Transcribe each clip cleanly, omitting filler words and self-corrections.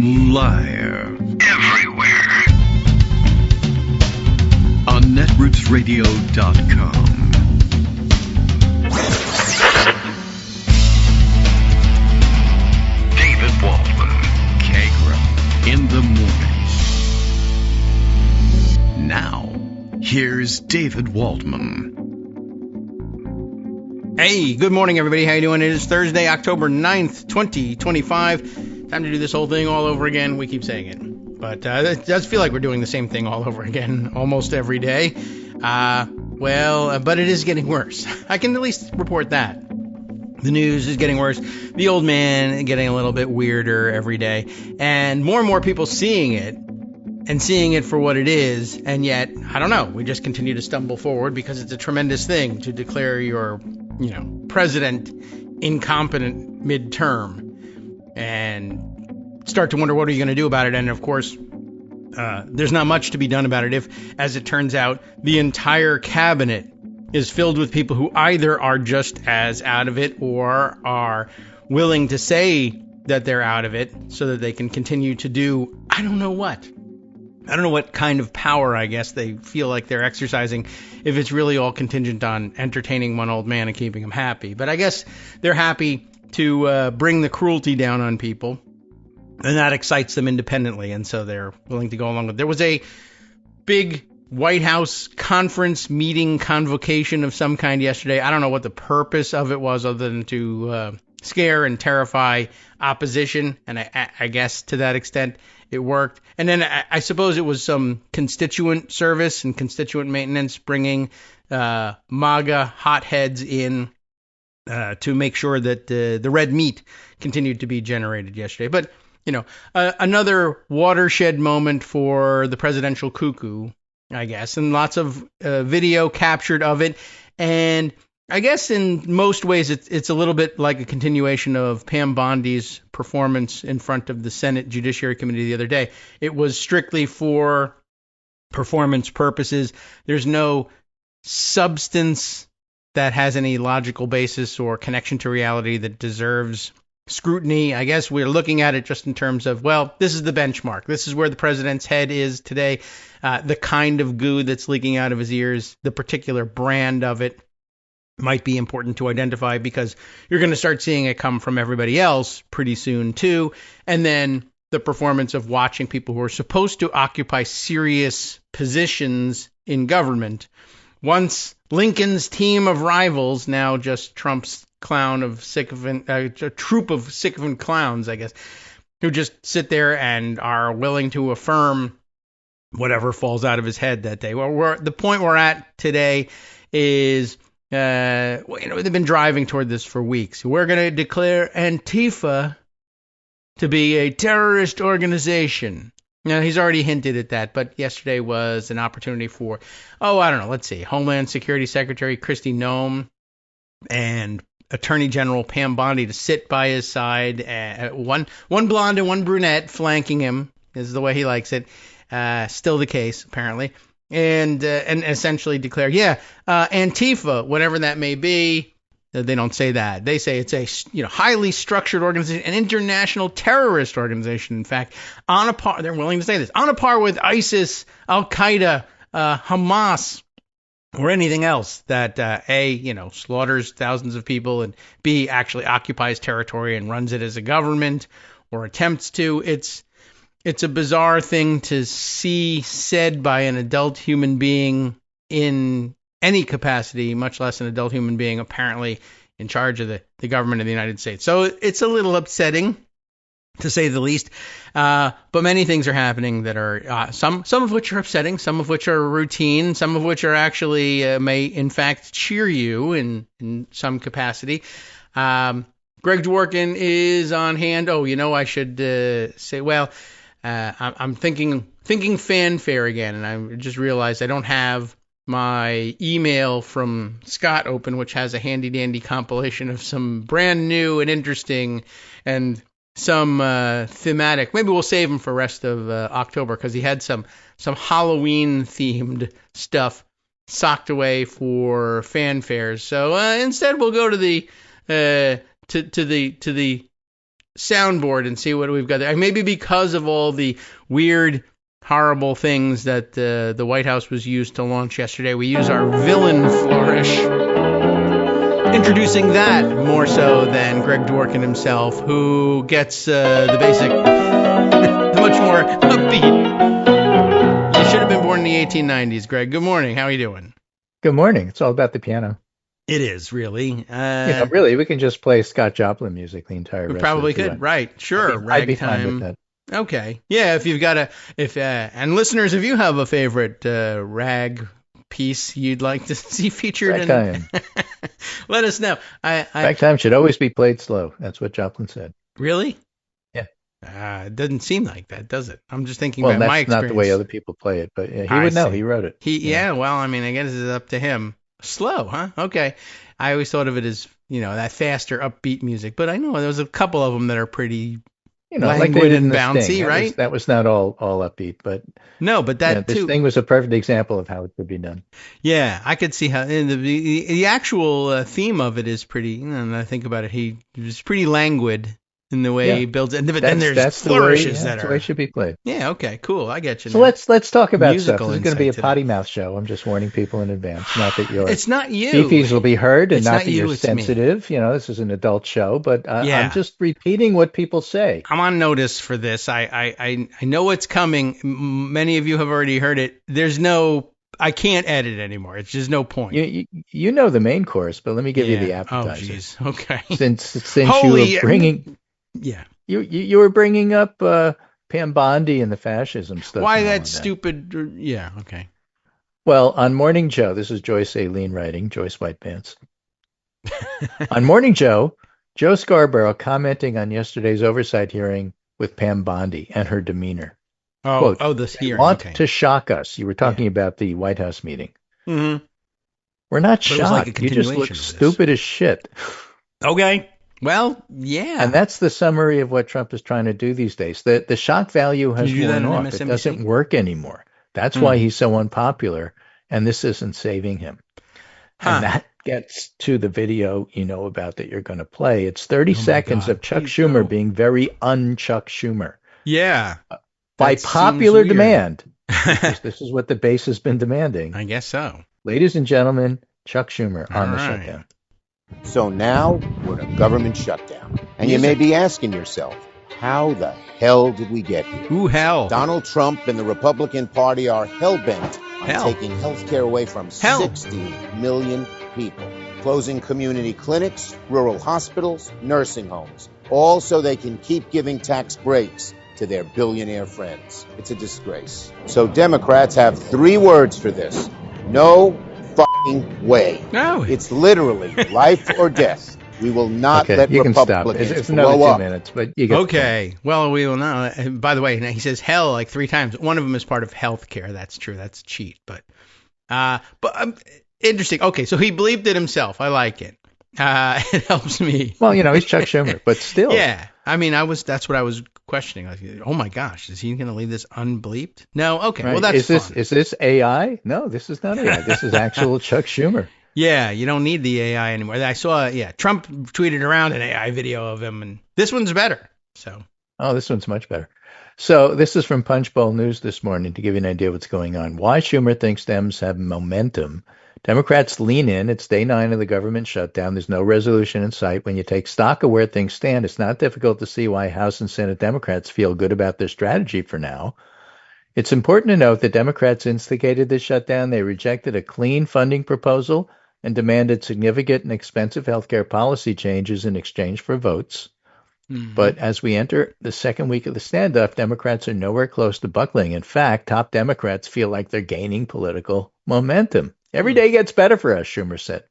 Liar. Everywhere. On netrootsradio.com. David Waldman. Kagro. In the morning. Now, here's David Waldman. Hey, good morning, everybody. How you doing? It is Thursday, October 9th, 2025. Time to do this whole thing all over again. We keep saying it. But it does feel like we're doing the same thing all over again almost every day. But it is getting worse. I can at least report that. The news is getting worse. The old man getting a little bit weirder every day. And more people seeing it. And seeing it for what it is. And yet, I don't know. We just continue to stumble forward because it's a tremendous thing to declare your president incompetent midterm and start to wonder what are you going to do about it. And of course, there's not much to be done about it if, as it turns out, the entire cabinet is filled with people who either are just as out of it or are willing to say that they're out of it so that they can continue to do I don't know what kind of power, I guess, they feel like they're exercising if it's really all contingent on entertaining one old man and keeping him happy. But I guess they're happy to bring the cruelty down on people, and that excites them independently, and so they're willing to go along with it. There was a big White House conference meeting convocation of some kind yesterday. I don't know what the purpose of it was other than to scare and terrify opposition, and I guess to that extent it worked. And then I suppose it was some constituent service and constituent maintenance bringing MAGA hotheads in to make sure that the red meat continued to be generated yesterday. But, another watershed moment for the presidential cuckoo, I guess, and lots of video captured of it. And I guess in most ways it's a little bit like a continuation of Pam Bondi's performance in front of the Senate Judiciary Committee the other day. It was strictly for performance purposes. There's no substance that has any logical basis or connection to reality that deserves scrutiny. I guess we're looking at it just in terms of, well, this is the benchmark. This is where the president's head is today. The kind of goo that's leaking out of his ears, the particular brand of it, might be important to identify because you're going to start seeing it come from everybody else pretty soon too. And then the performance of watching people who are supposed to occupy serious positions in government. Once Lincoln's team of rivals, now just Trump's clown of sycophant, a troop of sycophant clowns, I guess, who just sit there and are willing to affirm whatever falls out of his head that day. Well, the point we're at today is they've been driving toward this for weeks. We're going to declare Antifa to be a terrorist organization. Now, he's already hinted at that, but yesterday was an opportunity for, let's see, Homeland Security Secretary Kristi Noem and Attorney General Pam Bondi to sit by his side, one blonde and one brunette flanking him, is the way he likes it. Still the case, apparently. And essentially declare, Antifa, whatever that may be. They don't say that. They say it's a highly structured organization, an international terrorist organization. In fact, on a par, they're willing to say this, on a par with ISIS, Al Qaeda, Hamas, or anything else that A, slaughters thousands of people, and B, actually occupies territory and runs it as a government or attempts to. It's a bizarre thing to see said by an adult human being in any capacity, much less an adult human being apparently in charge of the government of the United States. So it's a little upsetting, to say the least. But many things are happening that are some of which are upsetting, some of which are routine, some of which are actually may in fact cheer you in some capacity. Greg Dworkin is on hand. I should say, I'm thinking fanfare again, and I just realized I don't have my email from Scott open, which has a handy-dandy compilation of some brand new and interesting and some thematic. Maybe we'll save them for rest of October because he had some Halloween-themed stuff socked away for fanfares. So instead, we'll go to the soundboard and see what we've got there. Maybe because of all the weird, horrible things that the White House was used to launch yesterday, we use our villain flourish. Introducing that more so than Greg Dworkin himself, who gets the basic, the much more upbeat. You should have been born in the 1890s, Greg. Good morning. How are you doing? Good morning. It's all about the piano. It is, really. Really, we can just play Scott Joplin music the entire rest. We probably could, event. right? Sure, I'd be fine ragtime. with that. Okay, yeah. If you've got and listeners, if you have a favorite rag piece you'd like to see featured Ragtime. Let us know. Ragtime should always be played slow. That's what Joplin said. Really? Yeah. It doesn't seem like that, does it? I'm just thinking about my experience. Well, that's not the way other people play it, but he would know. He wrote it. Yeah. Well, I mean, I guess it's up to him. Slow, huh? Okay. I always thought of it as, that faster, upbeat music, but I know there's a couple of them that are pretty languid and bouncy, right? That was not all upbeat, but no, but that this too. thing was a perfect example of how it could be done. Yeah, I could see how the actual theme of it is pretty. And I think about it, it's pretty languid in the way he builds it. But then there's flourishes that's the way it should be played. Yeah. Okay. Cool. I get you. So let's talk about musical stuff. This is going to be a today. potty mouth show. I'm just warning people in advance. Not that your it's not you. Fifis will be heard, and it's not that you, you're sensitive. This is an adult show, but I'm just repeating what people say. I'm on notice for this. I know what's coming. Many of you have already heard it. I can't edit anymore. It's just no point. You know the main course, but let me give you the appetizer. Oh, jeez. Okay. Since you were bringing, you were bringing up Pam Bondi and the fascism stuff. Why that stupid? Yeah. Okay. Well, on Morning Joe, this is Joyce Aileen writing, Joyce Whitepants. On Morning Joe, Joe Scarborough commenting on yesterday's oversight hearing with Pam Bondi and her demeanor. Quote, this hearing. Want to shock us. You were talking about the White House meeting. Mm-hmm. We're not shocked. You just look stupid as shit. Okay. Well, yeah. And that's the summary of what Trump is trying to do these days. The shock value has worn off. It doesn't work anymore. That's why he's so unpopular, and this isn't saving him. And that gets to the video about that you're going to play. It's 30 seconds of Chuck Schumer being very un-Chuck Schumer. Yeah. By popular demand. This is what the base has been demanding. I guess so. Ladies and gentlemen, Chuck Schumer on the shutdown. So now we're in a government shutdown. And you may be asking yourself, how the hell did we get here? Who hell? Donald Trump and the Republican Party are hell-bent on taking health care away from 60 million people. Closing community clinics, rural hospitals, nursing homes. All so they can keep giving tax breaks to their billionaire friends. It's a disgrace. So Democrats have 3 words for this. No fucking way. No. It's literally life or death. We will not let you Republicans can stop. It's another blow 2 up. minutes, but you get Okay. Well, we will now. By the way, he says hell like 3 times. One of them is part of health care. That's true. That's a cheat. But interesting. Okay, so he believed it himself. I like it. It helps me. Well, he's Chuck Schumer, but still. Yeah. I mean, that's what I was questioning. Like, oh my gosh, is he going to leave this unbleeped? No. Okay. Right. Well, that's fun. Is this AI? No, this is not AI. This is actual Chuck Schumer. Yeah, you don't need the AI anymore. I saw, Trump tweeted around an AI video of him, and this one's better. So. Oh, this one's much better. So this is from Punchbowl News this morning to give you an idea of what's going on. Why Schumer thinks Dems have momentum. Democrats lean in. It's day 9 of the government shutdown. There's no resolution in sight. When you take stock of where things stand, it's not difficult to see why House and Senate Democrats feel good about their strategy for now. It's important to note that Democrats instigated this shutdown. They rejected a clean funding proposal and demanded significant and expensive healthcare policy changes in exchange for votes. Mm-hmm. But as we enter the second week of the standoff, Democrats are nowhere close to buckling. In fact, top Democrats feel like they're gaining political momentum. Every day gets better for us, Schumer said.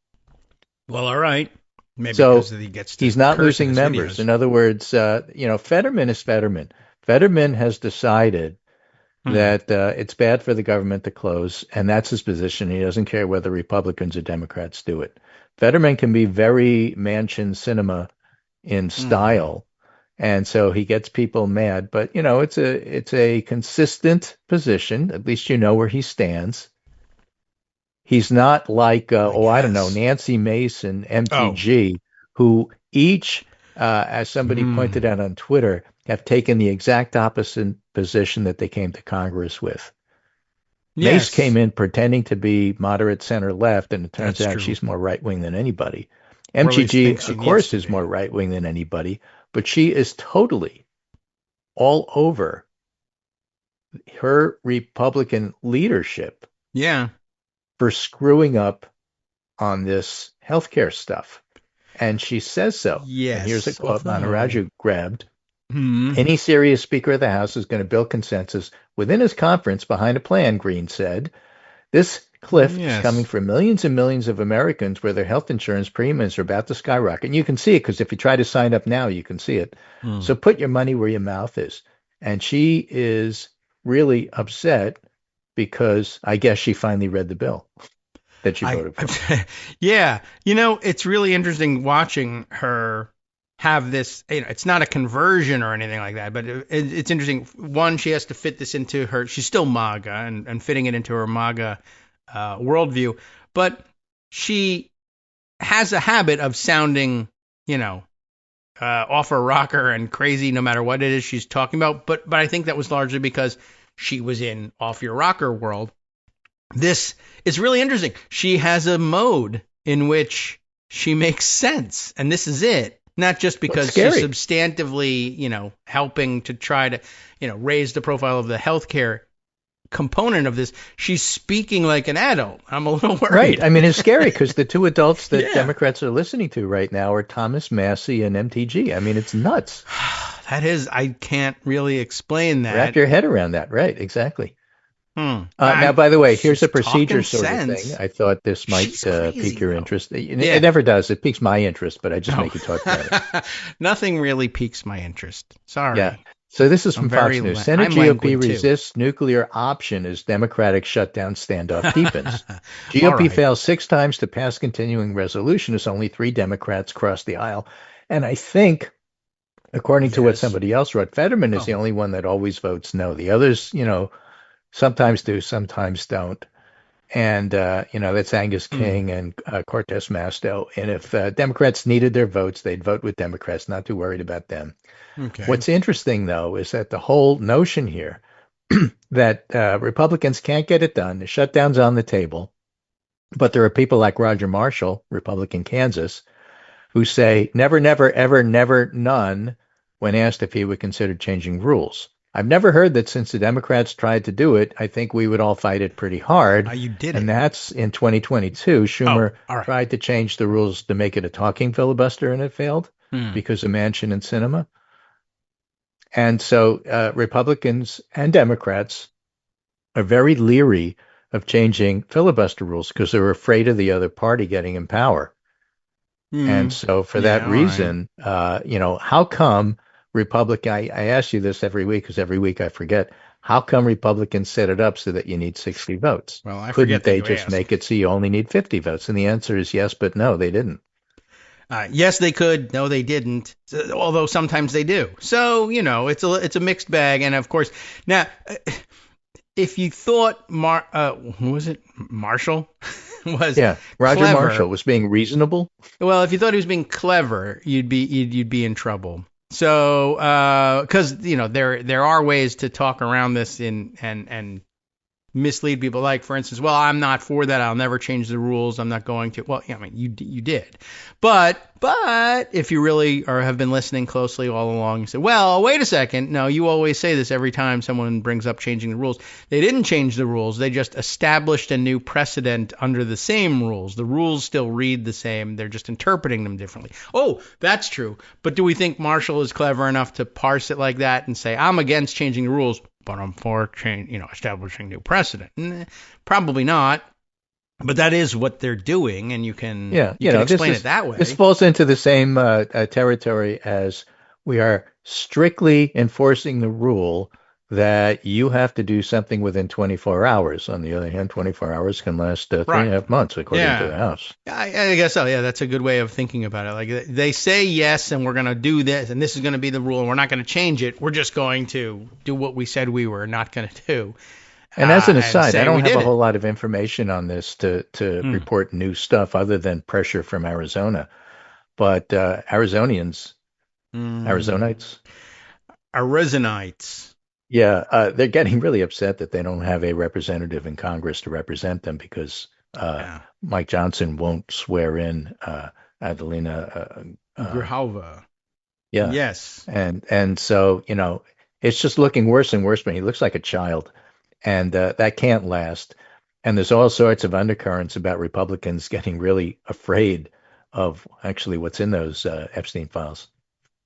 Well, all right. Maybe so because he gets to he's not losing in members. Videos. In other words, Fetterman is Fetterman. Fetterman has decided that it's bad for the government to close, and that's his position. He doesn't care whether Republicans or Democrats do it. Fetterman can be very Manchin cinema in style, and so he gets people mad. But it's a consistent position. At least you know where he stands. He's not like, I don't know, Nancy Mace and MTG, who each as somebody pointed out on Twitter, have taken the exact opposite position that they came to Congress with. Yes. Mace came in pretending to be moderate center left, and it turns That's out true. she's more right wing than anybody. Or at least MTG, thinks she of course, needs to is be. more right wing than anybody, but she is totally all over her Republican leadership Yeah. for screwing up on this healthcare stuff. And she says so. Yes. And here's a quote Although- Manaraju grabbed. Hmm. Any serious Speaker of the House is going to build consensus within his conference behind a plan, Greene said. This cliff is Yes. coming for millions and millions of Americans where their health insurance premiums are about to skyrocket. And you can see it because if you try to sign up now, you can see it. So put your money where your mouth is. And she is really upset because I guess she finally read the bill that she voted for. Yeah. You know, it's really interesting watching her have this, you know, it's not a conversion or anything like that, but it's interesting. One, she has to fit this into her, she's still MAGA and fitting it into her MAGA worldview, but she has a habit of sounding, you know, off her rocker and crazy no matter what it is she's talking about. But I think that was largely because she was in off your rocker world. This is really interesting. She has a mode in which she makes sense, and this is it. Not just because she's substantively, you know, helping to try to, you know, raise the profile of the healthcare component of this. She's speaking like an adult. I'm a little worried. Right. I mean, it's scary because the two adults that Democrats are listening to right now are Thomas Massie and MTG. I mean, it's nuts. That is, I can't really explain that. Wrap your head around that. Right. Exactly. Now, by the way, here's a procedure sort sense. of thing. I thought this might crazy, pique your though. interest. It never does. It piques my interest, but I just make you talk about it. Nothing really piques my interest. Sorry. Yeah. So this is from Fox News. Senate I'm GOP resists nuclear option as Democratic shutdown standoff deepens. GOP fails 6 times to pass continuing resolution as only 3 Democrats cross the aisle. And I think, according to what somebody else wrote, Fetterman is the only one that always votes no. The others, you know, sometimes do, sometimes don't. And, you know, that's Angus King and Cortez Masto. And if Democrats needed their votes, they'd vote with Democrats, not too worried about them. Okay. What's interesting, though, is that the whole notion here that Republicans can't get it done, the shutdown's on the table, but there are people like Roger Marshall, Republican Kansas, who say never, never, ever, never, none when asked if he would consider changing rules. I've never heard that since the Democrats tried to do it, I think we would all fight it pretty hard. You did it. And that's in 2022. Schumer tried to change the rules to make it a talking filibuster, and it failed because of Manchin and Sinema. And so Republicans and Democrats are very leery of changing filibuster rules because they're afraid of the other party getting in power. And so for that reason, you know, how come Republican, I ask you this every week because every week I forget, how come Republicans set it up so that you need 60 votes? Well, I Couldn't forget they just make it so you only need 50 votes? And the answer is yes, but no, they didn't. Yes, they could. No, they didn't. Although sometimes they do. So, you know, it's a mixed bag. And of course, now, if you thought who was it? Marshall was Roger clever. Marshall was being reasonable. Well, if you thought he was being clever, you'd be in trouble. So, because you know there are ways to talk around this and mislead people. Like, for instance, well, I'm not for that. I'll never change the rules. I'm not going to. Well, yeah, I mean, you did. But if you really have been listening closely all along, you say, well, wait a second. No, you always say this every time someone brings up changing the rules. They didn't change the rules. They just established a new precedent under the same rules. The rules still read the same. They're just interpreting them differently. Oh, that's true. But do we think Marshall is clever enough to parse it like that and say, I'm against changing the rules, but I'm for establishing new precedent? Probably not. But that is what they're doing, and you can explain it that way. This falls into the same territory as we are strictly enforcing the rule that you have to do something within 24 hours. On the other hand, 24 hours can last 3.5 months, according to the House. I guess so. Yeah, that's a good way of thinking about it. Like, they say yes, and we're going to do this, and this is going to be the rule, and we're not going to change it. We're just going to do what we said we were not going to do. And as an aside, I don't have a whole lot of information on this to report new stuff other than pressure from Arizona. But Arizonians Arizonites. Arizonites. Yeah, they're getting really upset that they don't have a representative in Congress to represent them because Mike Johnson won't swear in Adelina Grijalva. Yeah. Yes. And so, it's just looking worse and worse, but he looks like a child. And that can't last. And there's all sorts of undercurrents about Republicans getting really afraid of actually what's in those Epstein files.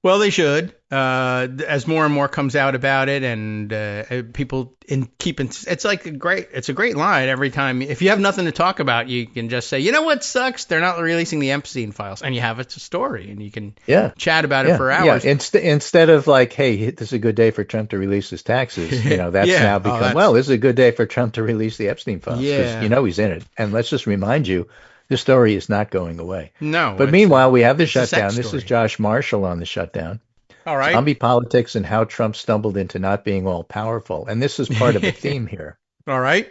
Well, they should. As more and more comes out about it, and people it's a great line every time. If you have nothing to talk about, you can just say, you know what sucks? They're not releasing the Epstein files, and you have a story, and you can chat about it for hours. Yeah. Instead of like, hey, this is a good day for Trump to release his taxes, that's now become, well, this is a good day for Trump to release the Epstein files because he's in it. And let's just remind you, this story is not going away. No. But meanwhile, we have the shutdown. This is Josh Marshall on the shutdown. All right. Zombie politics and how Trump stumbled into not being all powerful. And this is part of the theme here. All right.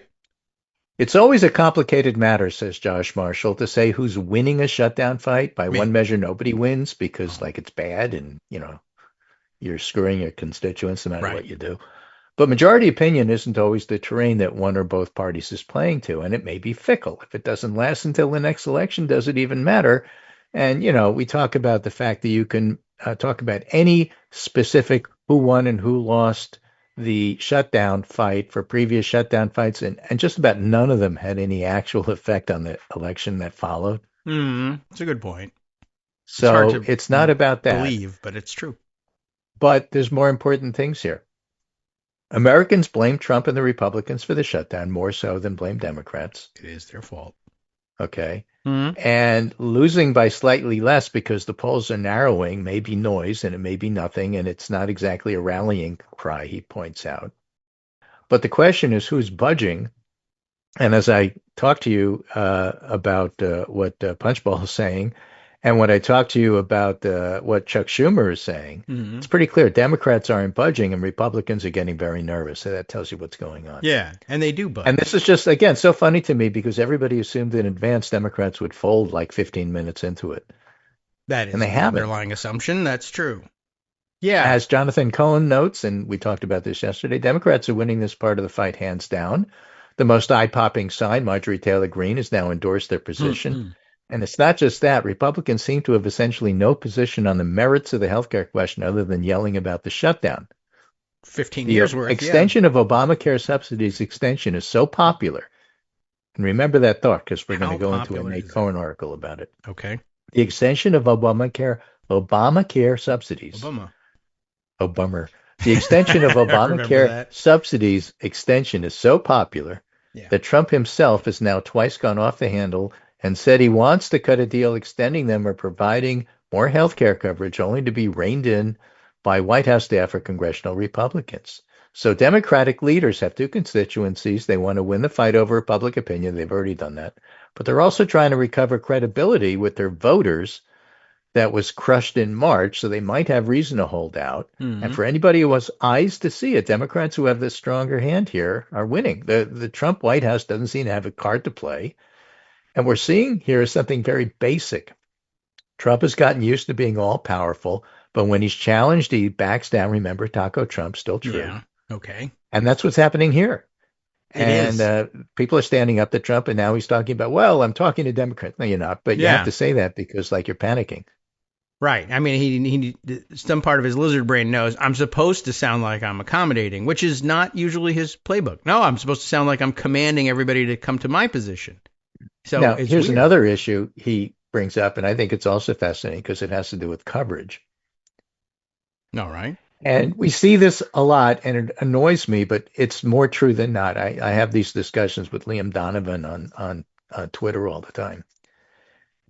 It's always a complicated matter, says Josh Marshall, to say who's winning a shutdown fight. By one measure, nobody wins because it's bad and, you're screwing your constituents no matter what you do. But majority opinion isn't always the terrain that one or both parties is playing to, and it may be fickle. If it doesn't last until the next election, does it even matter? And, we talk about the fact that you can talk about any specific who won and who lost the shutdown fight for previous shutdown fights, and just about none of them had any actual effect on the election that followed. That's a good point. So it's not about that. Believe, but it's true. But there's more important things here. Americans blame Trump and the Republicans for the shutdown more so than blame Democrats. It is their fault. Okay. And losing by slightly less because the polls are narrowing may be noise and it may be nothing, and it's not exactly a rallying cry, he points out. But the question is who's budging. And as I talk to you about what Punchbowl is saying, and when I talk to you about what Chuck Schumer is saying, it's pretty clear Democrats aren't budging and Republicans are getting very nervous. So that tells you what's going on. Yeah, and they do budge. And this is just, again, so funny to me because everybody assumed in advance Democrats would fold like 15 minutes into it. That is and they an haven't. Underlying assumption. That's true. Yeah. As Jonathan Cohen notes, and we talked about this yesterday, Democrats are winning this part of the fight hands down. The most eye-popping sign, Marjorie Taylor Greene, has now endorsed their position. And it's not just that. Republicans seem to have essentially no position on the merits of the healthcare question other than yelling about the shutdown. 15 years worth. The extension of Obamacare subsidies extension is so popular. And remember that thought because we're going to go into a Nate Cohen article about it. Okay. The extension of Obamacare subsidies. Obama. The extension of Obamacare subsidies extension is so popular that Trump himself has now twice gone off the handle and said he wants to cut a deal extending them or providing more health care coverage only to be reined in by White House staff or congressional Republicans. So Democratic leaders have two constituencies. They want to win the fight over public opinion. They've already done that. But they're also trying to recover credibility with their voters that was crushed in March, so they might have reason to hold out. And for anybody who has eyes to see it, Democrats who have the stronger hand here are winning. The Trump White House doesn't seem to have a card to play. And we're seeing here something very basic. Trump has gotten used to being all powerful, but when he's challenged, he backs down. Remember, Taco Trump, still true. Yeah, okay. And that's what's happening here. People are standing up to Trump, and now he's talking about, well, I'm talking to Democrats. No, you're not, but you have to say that because, you're panicking. Right. I mean, he some part of his lizard brain knows I'm supposed to sound like I'm accommodating, which is not usually his playbook. No, I'm supposed to sound like I'm commanding everybody to come to my position. So now, here's another issue he brings up, and I think it's also fascinating because it has to do with coverage. All right. And we see this a lot, and it annoys me, but it's more true than not. I have these discussions with Liam Donovan on Twitter all the time.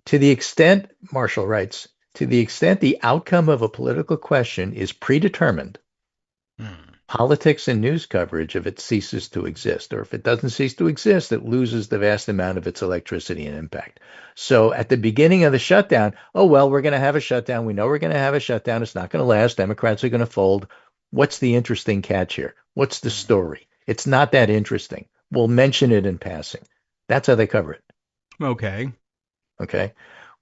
To the extent, Marshall writes, to the extent the outcome of a political question is predetermined, politics and news coverage of it ceases to exist, or if it doesn't cease to exist, it loses the vast amount of its electricity and impact. So at the beginning of the shutdown, we're going to have a shutdown. We know we're going to have a shutdown. It's not going to last. Democrats are going to fold. What's the interesting catch here? What's the story? It's not that interesting. We'll mention it in passing. That's how they cover it. Okay.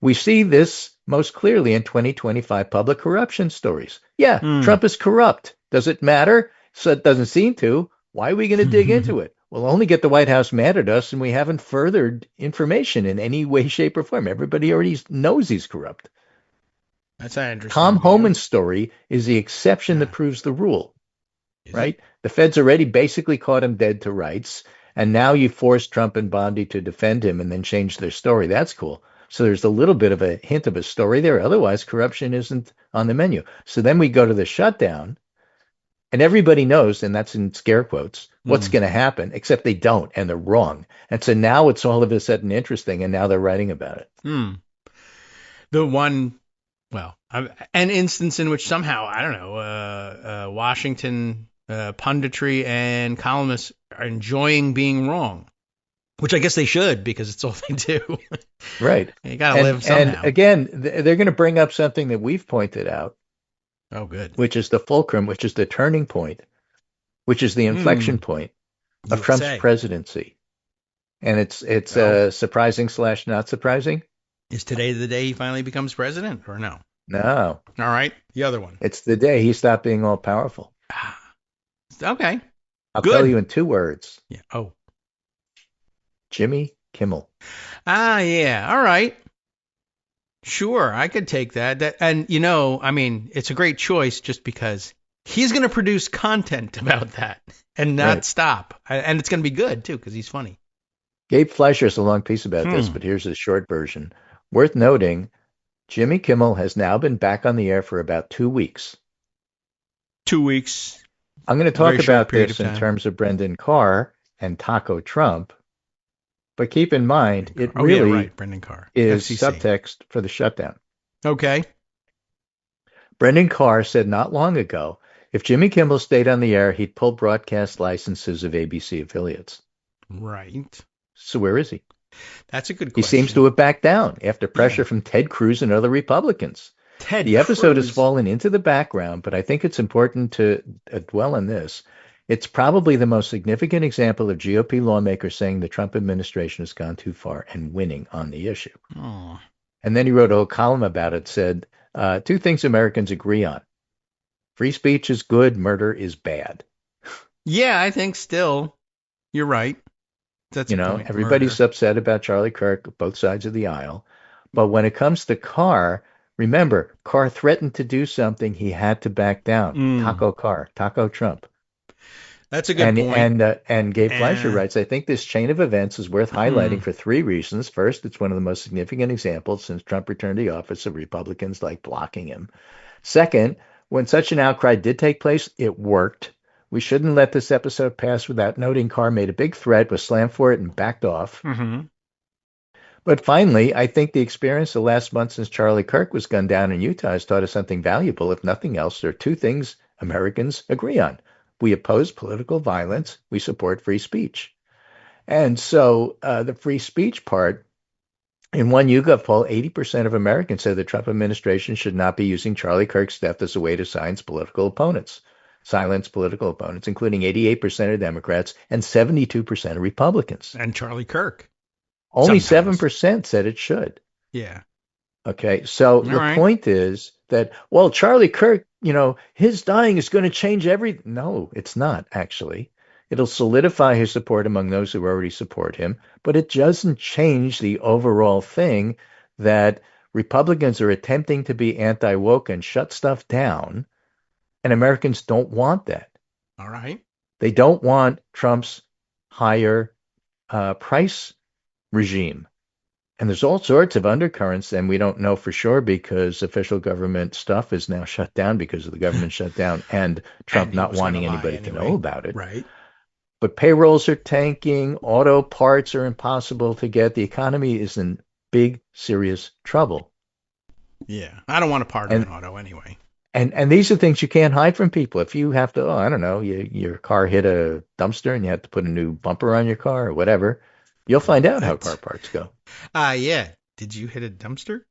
We see this most clearly in 2025 public corruption stories. Yeah, Trump is corrupt. Does it matter? So it doesn't seem to. Why are we going to dig into it? We'll only get the White House mad at us, and we haven't furthered information in any way, shape, or form. Everybody already knows he's corrupt. That's an interesting. Tom Homan's story is the exception that proves the rule, right? The feds already basically caught him dead to rights, and now you force Trump and Bondi to defend him and then change their story. That's cool. So there's a little bit of a hint of a story there. Otherwise, corruption isn't on the menu. So then we go to the shutdown, and everybody knows, and that's in scare quotes, what's going to happen, except they don't, and they're wrong. And so now it's all of a sudden interesting, and now they're writing about it. The one, well, an instance in which somehow, I don't know, Washington punditry and columnists are enjoying being wrong, which I guess they should, because it's all they do. Right. You got to live somehow. And again, they're going to bring up something that we've pointed out. Oh, good. Which is the fulcrum, which is the turning point, which is the inflection point of Trump's presidency. And it's surprising / not surprising. Is today the day he finally becomes president, or no? No. All right. The other one. It's the day he stopped being all powerful. Okay. I'll tell you in 2 words. Yeah. Oh. Jimmy Kimmel. Yeah. All right. Sure, I could take that. And, I mean, it's a great choice just because he's going to produce content about that and not stop. And it's going to be good, too, because he's funny. Gabe Fleischer has a long piece about this, but here's a short version. Worth noting, Jimmy Kimmel has now been back on the air for about 2 weeks. 2 weeks. I'm going to talk about this in terms of Brendan Carr and Taco Trump. But keep in mind, it really Brendan Carr is FCC. Subtext for the shutdown. Okay. Brendan Carr said not long ago, if Jimmy Kimmel stayed on the air, he'd pull broadcast licenses of ABC affiliates. Right. So where is he? That's a good question. He seems to have backed down after pressure from Ted Cruz and other Republicans. The episode has fallen into the background, but I think it's important to dwell on this. It's probably the most significant example of GOP lawmakers saying the Trump administration has gone too far and winning on the issue. Oh. And then he wrote a whole column about it, said, 2 things Americans agree on. Free speech is good, murder is bad. Yeah, I think still you're right. That's everybody's upset about Charlie Kirk, both sides of the aisle. But when it comes to Carr, remember, Carr threatened to do something he had to back down. Taco Carr, Taco Trump. That's a good point. And Gabe Fleischer writes, I think this chain of events is worth highlighting for 3 reasons. First, it's one of the most significant examples since Trump returned to office of Republicans blocking him. Second, when such an outcry did take place, it worked. We shouldn't let this episode pass without noting Carr made a big threat, was slammed for it, and backed off. But finally, I think the experience the last month since Charlie Kirk was gunned down in Utah has taught us something valuable. If nothing else, there are 2 things Americans agree on. We oppose political violence. We support free speech. And so the free speech part, in one YouGov poll, 80% of Americans said the Trump administration should not be using Charlie Kirk's death as a way to silence political opponents, including 88% of Democrats and 72% of Republicans. And Charlie Kirk. Only 7% said it should. Yeah. Okay, so the point is that, Charlie Kirk, his dying is going to change everything. No, it's not, actually. It'll solidify his support among those who already support him, but it doesn't change the overall thing that Republicans are attempting to be anti-woke and shut stuff down, and Americans don't want that. All right. They don't want Trump's higher price regime. And there's all sorts of undercurrents, and we don't know for sure because official government stuff is now shut down because of the government shutdown and Trump not wanting anybody to know about it. Right. But payrolls are tanking, auto parts are impossible to get. The economy is in big, serious trouble. Yeah, I don't want to part in auto anyway. And these are things you can't hide from people. If you have to, I don't know, your car hit a dumpster and you have to put a new bumper on your car or whatever, you'll find out how car parts go. Yeah. Did you hit a dumpster?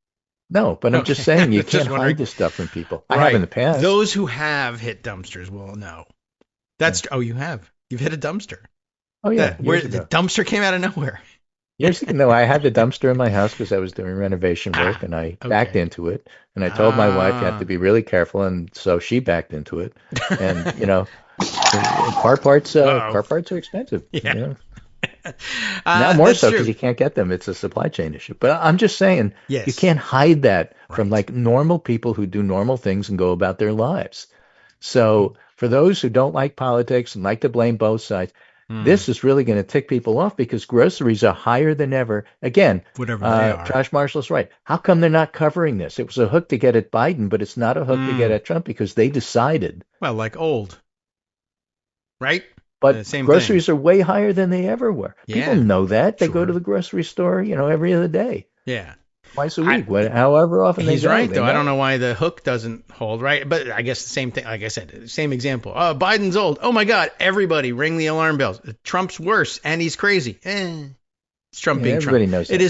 No, but I'm just saying you can't hide this stuff from people. I have in the past. Those who have hit dumpsters will know. You have. You've hit a dumpster. Oh, yeah. Where the dumpster came out of nowhere. No, I had the dumpster in my house because I was doing renovation work, and I backed into it. And I told my wife, you have to be really careful, and so she backed into it. And car parts are expensive. Yeah. You know? Now more so because you can't get them. It's a supply chain issue. But I'm just saying, you can't hide that from like normal people who do normal things and go about their lives. So for those who don't like politics and like to blame both sides, this is really going to tick people off because groceries are higher than ever. Again, whatever they are. Josh Marshall's right. How come they're not covering this? It was a hook to get at Biden, but it's not a hook to get at Trump because they decided. Well, like old, right? But groceries are way higher than they ever were. People know that. They go to the grocery store, every other day. Yeah. Twice a week, however often they go. He's right, though. I don't know why the hook doesn't hold, right? But I guess the same thing, like I said, same example. Biden's old. Oh, my God. Everybody ring the alarm bells. Trump's worse, and he's crazy. It's Trump being Trump. Everybody knows that. It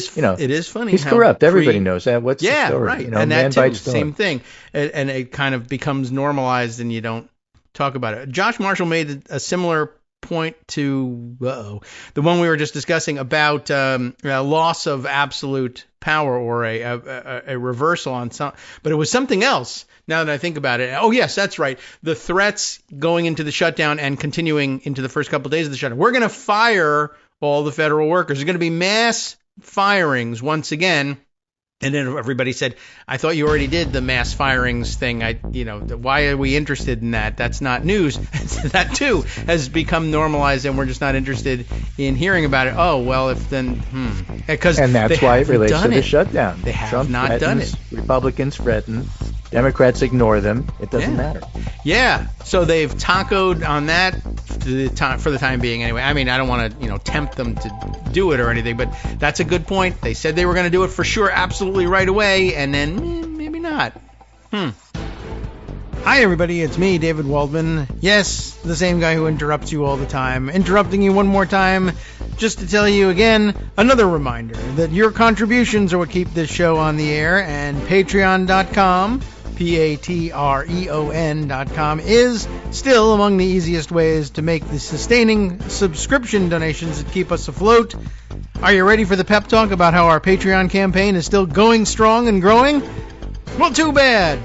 is funny. He's corrupt. Everybody knows that. What's the story? Right. And that, too, same thing. And it kind of becomes normalized, and you don't talk about it. Josh Marshall made a similar point to the one we were just discussing about loss of absolute power or a reversal on some, but it was something else now that I think about it. Oh yes, that's right, the threats going into the shutdown and continuing into the first couple of days of the shutdown. We're going to fire all the federal workers. There's going to be mass firings once again. And then everybody said, I thought you already did the mass firings thing. Why are we interested in that? That's not news. That, too, has become normalized, and we're just not interested in hearing about it. Oh, well, if then, And that's why it relates to the shutdown. They have Trump not done it. Republicans threaten. Democrats ignore them. It doesn't matter. Yeah. So they've tacoed on that for the time being anyway. I mean, I don't want to, tempt them to do it or anything, but that's a good point. They said they were going to do it for sure, absolutely right away, and then maybe not. Hi, everybody. It's me, David Waldman. Yes, the same guy who interrupts you all the time. Interrupting you one more time just to tell you again, another reminder that your contributions are what keep this show on the air, and patreon.com, patreon.com, is still among the easiest ways to make the sustaining subscription donations that keep us afloat. Are you ready for the pep talk about how our Patreon campaign is still going strong and growing? Well, too bad.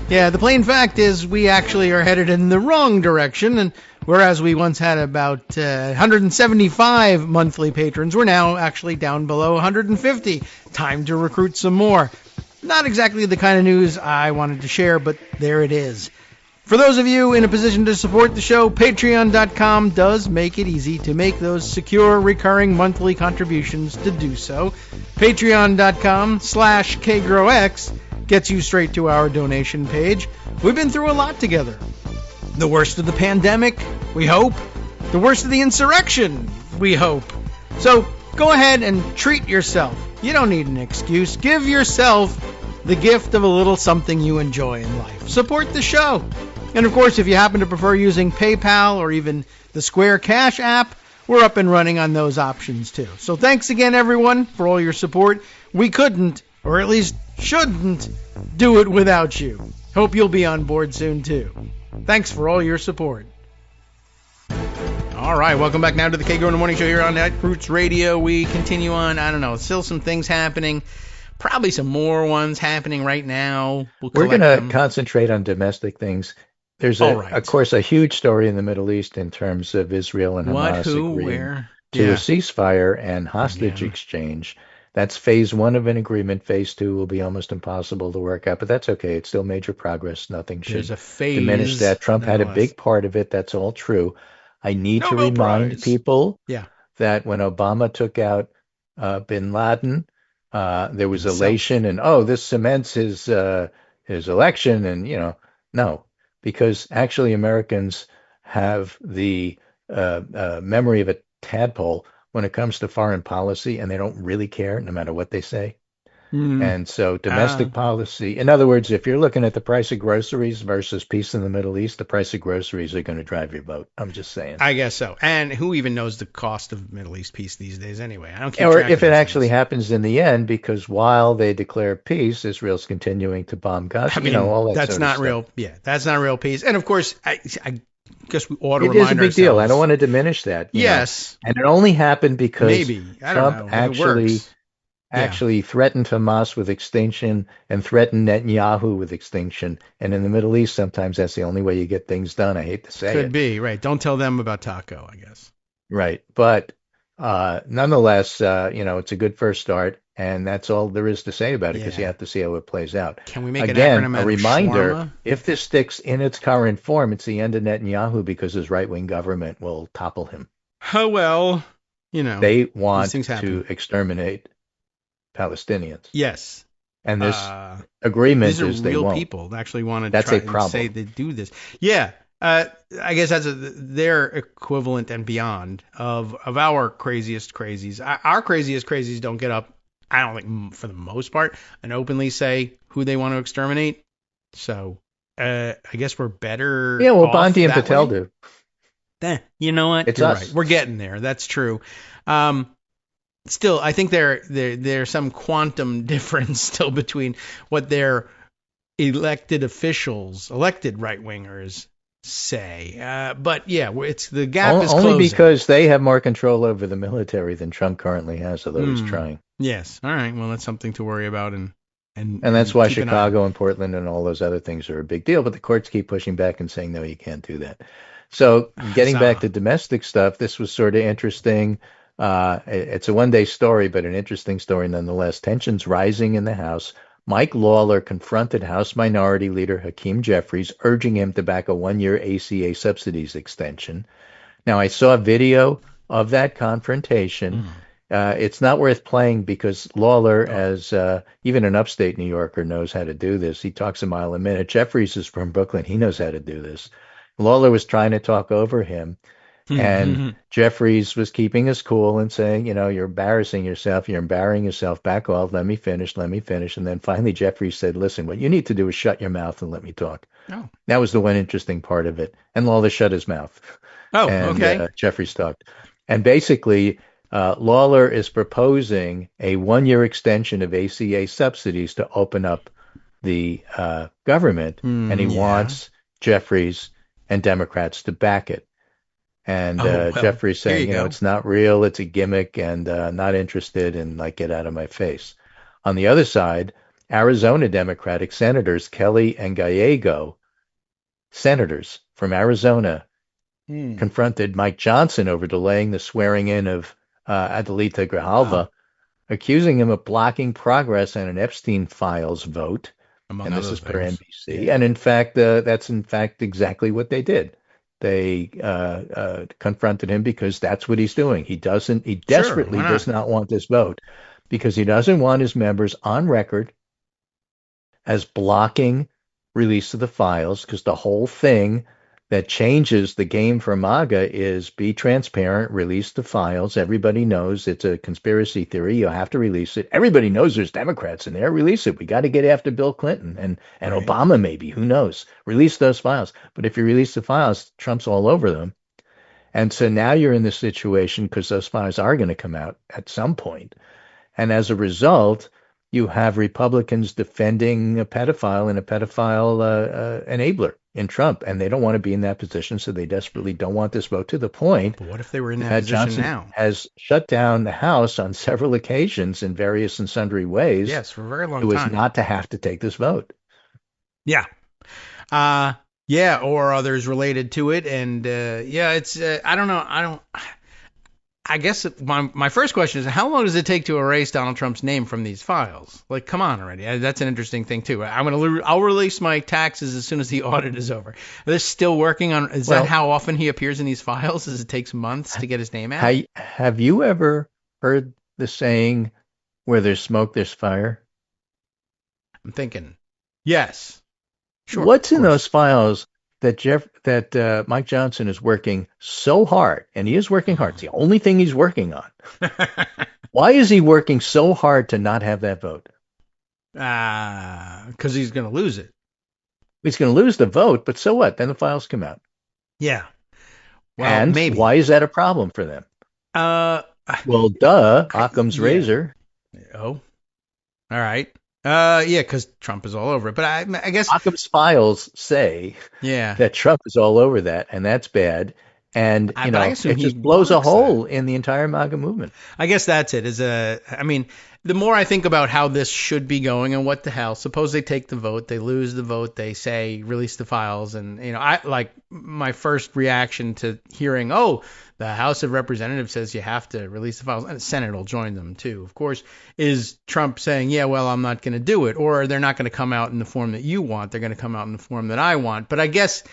Yeah, the plain fact is we actually are headed in the wrong direction, and whereas we once had about 175 monthly patrons, we're now actually down below 150. Time to recruit some more. Not exactly the kind of news I wanted to share, but there it is. For those of you in a position to support the show, patreon.com does make it easy to make those secure, recurring monthly contributions to do so. Patreon.com/KagroX gets you straight to our donation page. We've been through a lot together. The worst of the pandemic, we hope. The worst of the insurrection, we hope. So go ahead and treat yourself. You don't need an excuse. Give yourself the gift of a little something you enjoy in life. Support the show. And of course, if you happen to prefer using PayPal or even the Square Cash app, we're up and running on those options too. So thanks again, everyone, for all your support. We couldn't, or at least shouldn't, do it without you. Hope you'll be on board soon too. Thanks for all your support. All right, welcome back now to the Kagro in the Morning Show here on Roots Radio. We continue on, still some things happening. Probably some more ones happening right now. We're going to concentrate on domestic things. There's, of course, a huge story in the Middle East in terms of Israel and Hamas agreeing to a ceasefire and hostage exchange. That's phase one of an agreement. Phase two will be almost impossible to work out, but that's okay. It's still major progress. Nothing should diminish that. Trump had a big part of it. That's all true. I need to remind people that when Obama took out bin Laden, there was elation and, this cements his election. And, no, because actually Americans have the memory of a tadpole when it comes to foreign policy, and they don't really care no matter what they say. And so domestic policy, in other words, if you're looking at the price of groceries versus peace in the Middle East, the price of groceries are going to drive your vote. I'm just saying. I guess so. And who even knows the cost of Middle East peace these days anyway? I don't keep Or if it actually happens in the end, because while they declare peace, Israel's continuing to bomb Gaza. All that that's sort not of real. Stuff. Yeah, that's not real peace. And of course, I guess we ought to It remind is a big ourselves. deal. I don't want to diminish that. Yes. And it only happened because maybe. I don't Trump know. actually threatened Hamas with extinction and threatened Netanyahu with extinction. And in the Middle East, sometimes that's the only way you get things done. I hate to say it. Could be, right. Don't tell them about Taco, I guess. Right. But nonetheless, it's a good first start. And that's all there is to say about it because you have to see how it plays out. Can we make Again, an acronym a reminder, shawarma? if this sticks in its current form, it's the end of Netanyahu because his right-wing government will topple him. Oh, well, They want these things happen. to exterminate Palestinians. Yes. And this agreement these are is they real won't. people that actually want to That's try a problem. and say they do this. Yeah. I guess that's their equivalent and beyond of our craziest crazies. Our craziest crazies don't get up, I don't think, for the most part, and openly say who they want to exterminate. So I guess we're better. Yeah, well, off Bondi and that Patel way. do. You know what? It's You're us. right. We're getting there. That's true. Still, I think there's some quantum difference still between what their elected officials, elected right-wingers say. But yeah, it's the gap is closing. Only because they have more control over the military than Trump currently has, although he's trying. Yes. All right. Well, that's something to worry about, and that's why Chicago and Portland and all those other things are a big deal. But the courts keep pushing back and saying, no, you can't do that. So getting back to domestic stuff, this was sort of interesting. It's a one-day story, but an interesting story nonetheless. Tensions rising in the House. Mike Lawler confronted House Minority Leader Hakeem Jeffries, urging him to back a one-year ACA subsidies extension. Now, I saw a video of that confrontation. It's not worth playing because Lawler, as even an upstate New Yorker, knows how to do this. He talks a mile a minute. Jeffries is from Brooklyn. He knows how to do this. Lawler was trying to talk over him. And Jeffries was keeping us cool and saying, you're embarrassing yourself. You're embarrassing yourself. Back off. Let me finish. And then finally Jeffries said, listen, what you need to do is shut your mouth and let me talk. Oh. That was the one interesting part of it. And Lawler shut his mouth. Oh, and, okay. Jeffries talked. And basically, Lawler is proposing a one-year extension of ACA subsidies to open up the government. And he wants Jeffries and Democrats to back it. And Jeffrey's saying, it's not real, it's a gimmick, and not interested, and get out of my face. On the other side, Arizona Democratic Senators Kelly and Gallego, senators from Arizona, confronted Mike Johnson over delaying the swearing in of Adelita Grijalva, accusing him of blocking progress on an Epstein Files vote. And this is per NBC. And in fact, that's exactly what they did. They confronted him because that's what he's doing. He desperately does not want this vote because he doesn't want his members on record as blocking release of the files, because the whole thing that changes the game for MAGA is be transparent, release the files. Everybody knows it's a conspiracy theory. You have to release it. Everybody knows there's Democrats in there. Release it. We got to get after Bill Clinton and Obama, maybe. Who knows? Release those files. But if you release the files, Trump's all over them. And so now you're in this situation because those files are going to come out at some point. And as a result, you have Republicans defending a pedophile and a pedophile enabler in Trump, and they don't want to be in that position, so they desperately don't want this vote to the point. But what if they were in that position Johnson now? Has shut down the House on several occasions in various and sundry ways. Yes, for a very long time. It was time. not to have to take this vote. Yeah. Or others related to it. And it's, I don't know. I guess my first question is, how long does it take to erase Donald Trump's name from these files? Come on already. That's an interesting thing too. I'll release my taxes as soon as the audit is over. They're still working on. Is that how often he appears in these files? Does it take months to get his name out? Have you ever heard the saying, "Where there's smoke, there's fire"? I'm thinking, yes. Sure. What's in those files that Mike Johnson is working so hard, and he is working hard. It's the only thing he's working on. Why is he working so hard to not have that vote? Because he's going to lose it. He's going to lose the vote, but so what? Then the files come out. Yeah. Well, and maybe. Why is that a problem for them? Occam's razor. Oh. All right. Yeah, because Trump is all over it. But I guess Occam's files say that Trump is all over that, and that's bad. And, it just blows a hole in the entire MAGA movement. I guess that's it. The more I think about how this should be going and what the hell, suppose they take the vote, they lose the vote, they say release the files, and my first reaction to hearing, the House of Representatives says you have to release the files, and the Senate will join them too, of course, is Trump saying, yeah, well, I'm not going to do it, or they're not going to come out in the form that you want, they're going to come out in the form that I want. But I guess,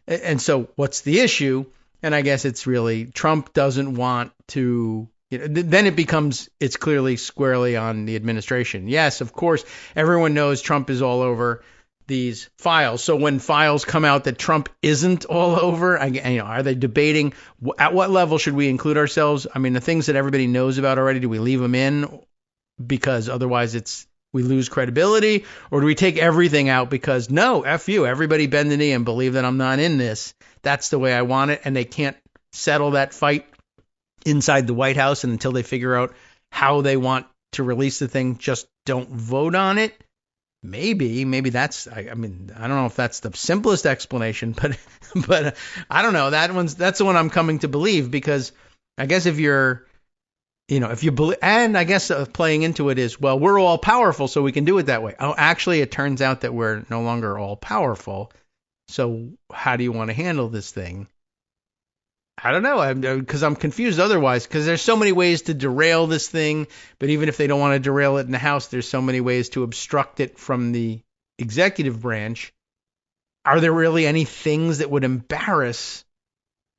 and so what's the issue? And I guess it's really Trump doesn't want to, then it's clearly squarely on the administration. Yes, of course, everyone knows Trump is all over these files. So when files come out that Trump isn't all over, are they debating at what level should we include ourselves? I mean, the things that everybody knows about already, do we leave them in because otherwise we lose credibility? Or do we take everything out because no, F you, everybody bend the knee and believe that I'm not in this. That's the way I want it. And they can't settle that fight inside the White House. And until they figure out how they want to release the thing, just don't vote on it. Maybe that's, I don't know if that's the simplest explanation, but I don't know. That's the one I'm coming to believe, because I guess if you believe, and I guess playing into it is, well, we're all powerful, so we can do it that way. Oh, actually, it turns out that we're no longer all powerful. So how do you want to handle this thing? I don't know, because I'm confused otherwise, because there's so many ways to derail this thing. But even if they don't want to derail it in the House, there's so many ways to obstruct it from the executive branch. Are there really any things that would embarrass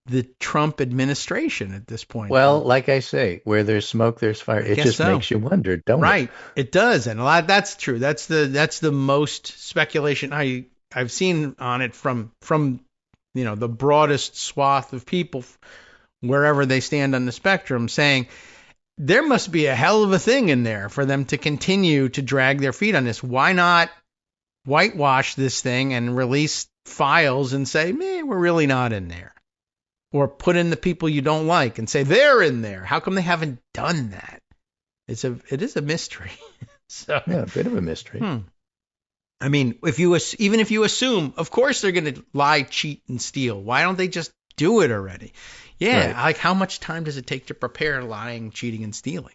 the Trump administration at this point? Well, like I say, where there's smoke, there's fire. It just makes you wonder, don't it? Right. It does. And that's true. That's the most speculation I've seen on it from the broadest swath of people, wherever they stand on the spectrum, saying there must be a hell of a thing in there for them to continue to drag their feet on this. Why not whitewash this thing and release files and say, we're really not in there? Or put in the people you don't like and say they're in there. How come they haven't done that? It is a mystery. So, yeah, a bit of a mystery. I mean, even if you assume, of course they're going to lie, cheat, and steal. Why don't they just do it already? Yeah, right. Like how much time does it take to prepare lying, cheating, and stealing?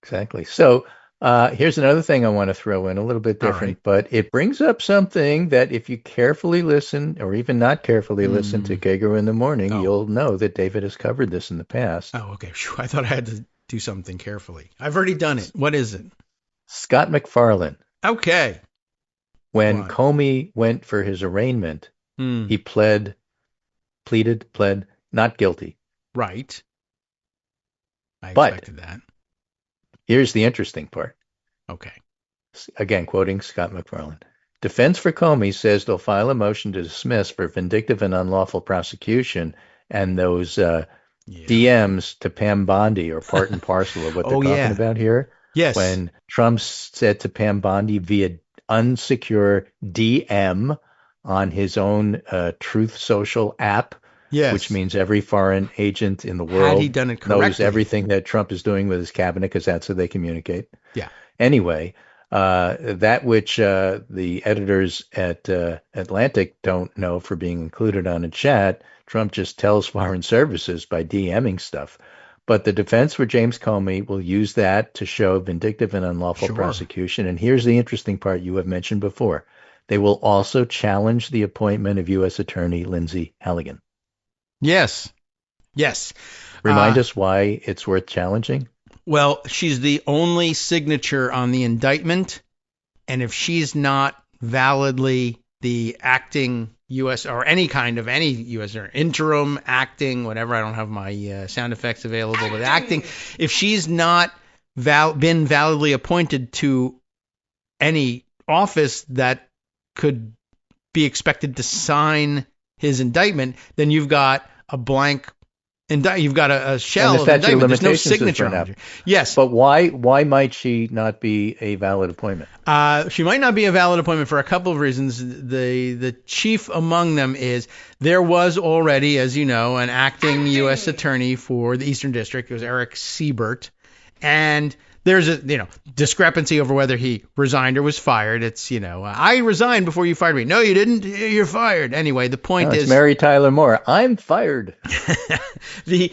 Exactly. So here's another thing I want to throw in, a little bit different, but it brings up something that if you carefully listen, or even not carefully listen to Kagro in the morning, you'll know that David has covered this in the past. Oh, okay. I thought I had to do something carefully. I've already done it. What is it? Scott McFarlane. Okay. When Comey went for his arraignment, he pleaded not guilty. Right. I expected that. Here's the interesting part. Okay. Again, quoting Scott McFarlane. Defense for Comey says they'll file a motion to dismiss for vindictive and unlawful prosecution, and those DMs to Pam Bondi are part and parcel of what they're talking about here. Yes. When Trump said to Pam Bondi via unsecure DM on his own Truth Social app, which means every foreign agent in the world knows everything that Trump is doing with his cabinet, because that's how they communicate. Yeah. Anyway, that which the editors at Atlantic don't know for being included on a chat, Trump just tells foreign services by DMing stuff. But the defense for James Comey will use that to show vindictive and unlawful prosecution. And here's the interesting part you have mentioned before. They will also challenge the appointment of U.S. Attorney Lindsay Halligan. Yes. Yes. Remind us why it's worth challenging. Well, she's the only signature on the indictment. And if she's not validly the acting U.S. or any U.S. or interim acting, whatever. I don't have my sound effects available, but acting. If she's not been validly appointed to any office that could be expected to sign his indictment, then you've got a blank. You've got a shell of indictment. There's no signature on it. Yes. But why might she not be a valid appointment? She might not be a valid appointment for a couple of reasons. The chief among them is there was already, as you know, an acting U.S. attorney for the Eastern District. It was Eric Siebert. And there's a, discrepancy over whether he resigned or was fired. It's, I resigned before you fired me. No, you didn't. You're fired. Anyway, the point is, Mary Tyler Moore. I'm fired. the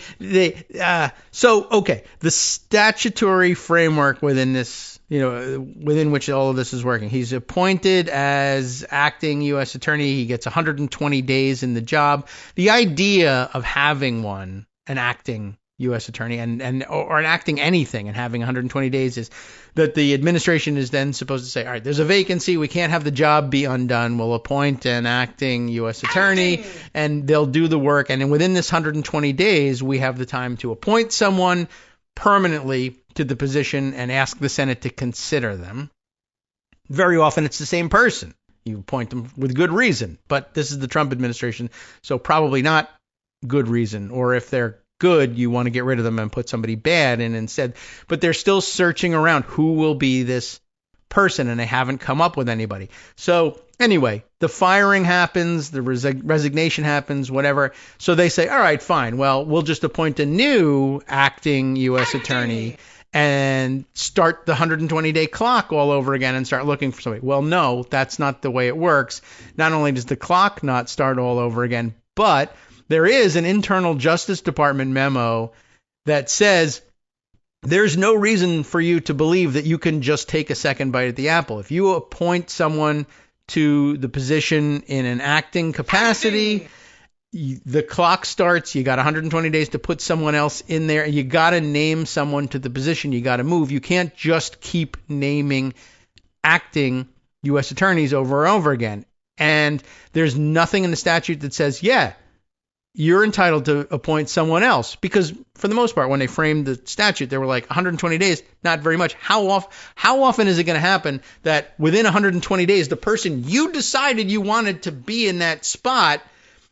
statutory framework within this, within which all of this is working. He's appointed as acting U.S. attorney. He gets 120 days in the job. The idea of having an acting U.S. attorney or an acting anything and having 120 days is that the administration is then supposed to say, all right, there's a vacancy. We can't have the job be undone. We'll appoint an acting U.S. attorney and they'll do the work. And then within this 120 days, we have the time to appoint someone permanently to the position and ask the Senate to consider them. Very often it's the same person. You appoint them with good reason, but this is the Trump administration, so probably not good reason. Or if they're good, you want to get rid of them and put somebody bad in instead. But they're still searching around who will be this person, and they haven't come up with anybody. So anyway, the firing happens, the resignation happens, whatever. So they say, all right, fine. Well, we'll just appoint a new acting U.S. attorney and start the 120-day clock all over again and start looking for somebody. Well, no, that's not the way it works. Not only does the clock not start all over again, but there is an internal Justice Department memo that says there's no reason for you to believe that you can just take a second bite at the apple. If you appoint someone to the position in an acting capacity, the clock starts. You got 120 days to put someone else in there. You got to name someone to the position. You got to move. You can't just keep naming acting U.S. attorneys over and over again. And there's nothing in the statute that says, yeah, you're entitled to appoint someone else, because for the most part, when they framed the statute, they were like 120 days, not very much. How often is it going to happen that within 120 days, the person you decided you wanted to be in that spot,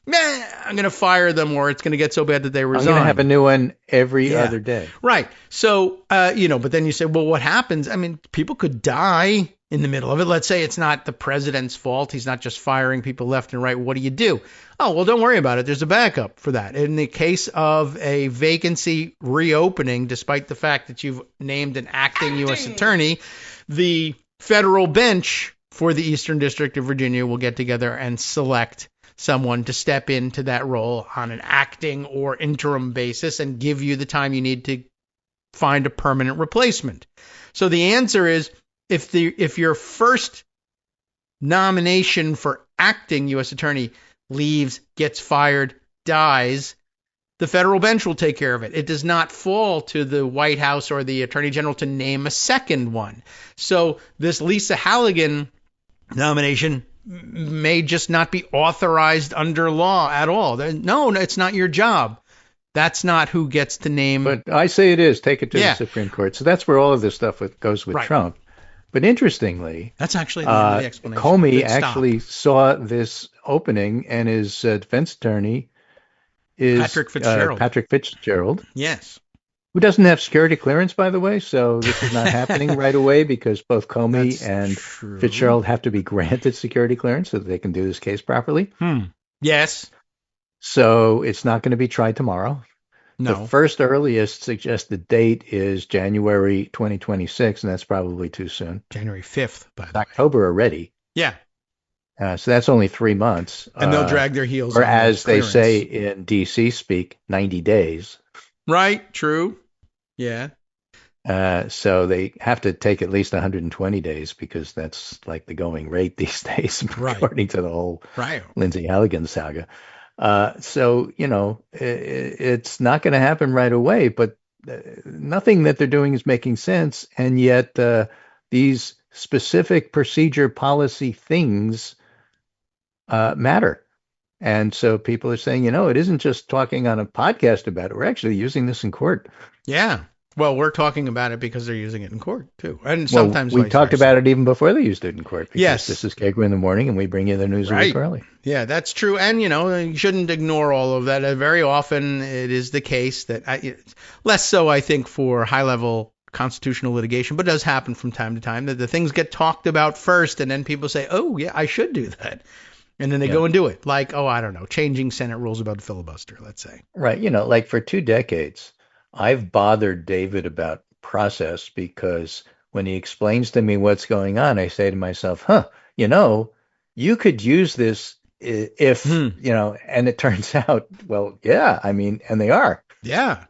I'm going to fire them, or it's going to get so bad that they resign. I'm going to have a new one every other day. Right. So, but then you say, well, what happens? I mean, people could die in the middle of it. Let's say it's not the president's fault. He's not just firing people left and right. What do you do? Oh, well, don't worry about it. There's a backup for that. In the case of a vacancy reopening, despite the fact that you've named an acting U.S. attorney, the federal bench for the Eastern District of Virginia will get together and select someone to step into that role on an acting or interim basis and give you the time you need to find a permanent replacement. So the answer is, if your first nomination for acting U.S. attorney leaves, gets fired, dies, the federal bench will take care of it. It does not fall to the White House or the Attorney General to name a second one. So this Lisa Halligan nomination may just not be authorized under law at all. No, it's not your job. That's not who gets to name. But I say it is. Take it to the Supreme Court. So that's where all of this stuff goes with Trump. But interestingly, that's actually the end of the explanation. Comey actually saw this opening, and his defense attorney is Patrick Fitzgerald. Yes. Who doesn't have security clearance, by the way. So this is not happening right away, because both Comey and Fitzgerald have to be granted security clearance so that they can do this case properly. Yes. So it's not going to be tried tomorrow. No. The first earliest suggested date is January 2026, and that's probably too soon. January 5th, by the way. October already. Yeah. So that's only 3 months. And they'll drag their heels. Or as they say in D.C. speak, 90 days. Right. True. Yeah. So they have to take at least 120 days, because that's like the going rate these days, according to the whole Lindsay Halligan saga. So, it's not going to happen right away, but nothing that they're doing is making sense. And yet these specific procedure policy things matter. And so people are saying, it isn't just talking on a podcast about it. We're actually using this in court. Yeah. Well, we're talking about it because they're using it in court, too. And sometimes we talked about it even before they used it in court. Because this is Kagro in the morning, and we bring you the news a week early. Yeah, that's true. And, you shouldn't ignore all of that. Very often it is the case that, less so, I think, for high-level constitutional litigation, but it does happen from time to time that the things get talked about first, and then people say, oh, yeah, I should do that. And then they go and do it. Like, I don't know, changing Senate rules about the filibuster, let's say. Right. Like for 2 decades, I've bothered David about process, because when he explains to me what's going on, I say to myself, you could use this if, and it turns out, well, yeah, I mean, and they are. Yeah.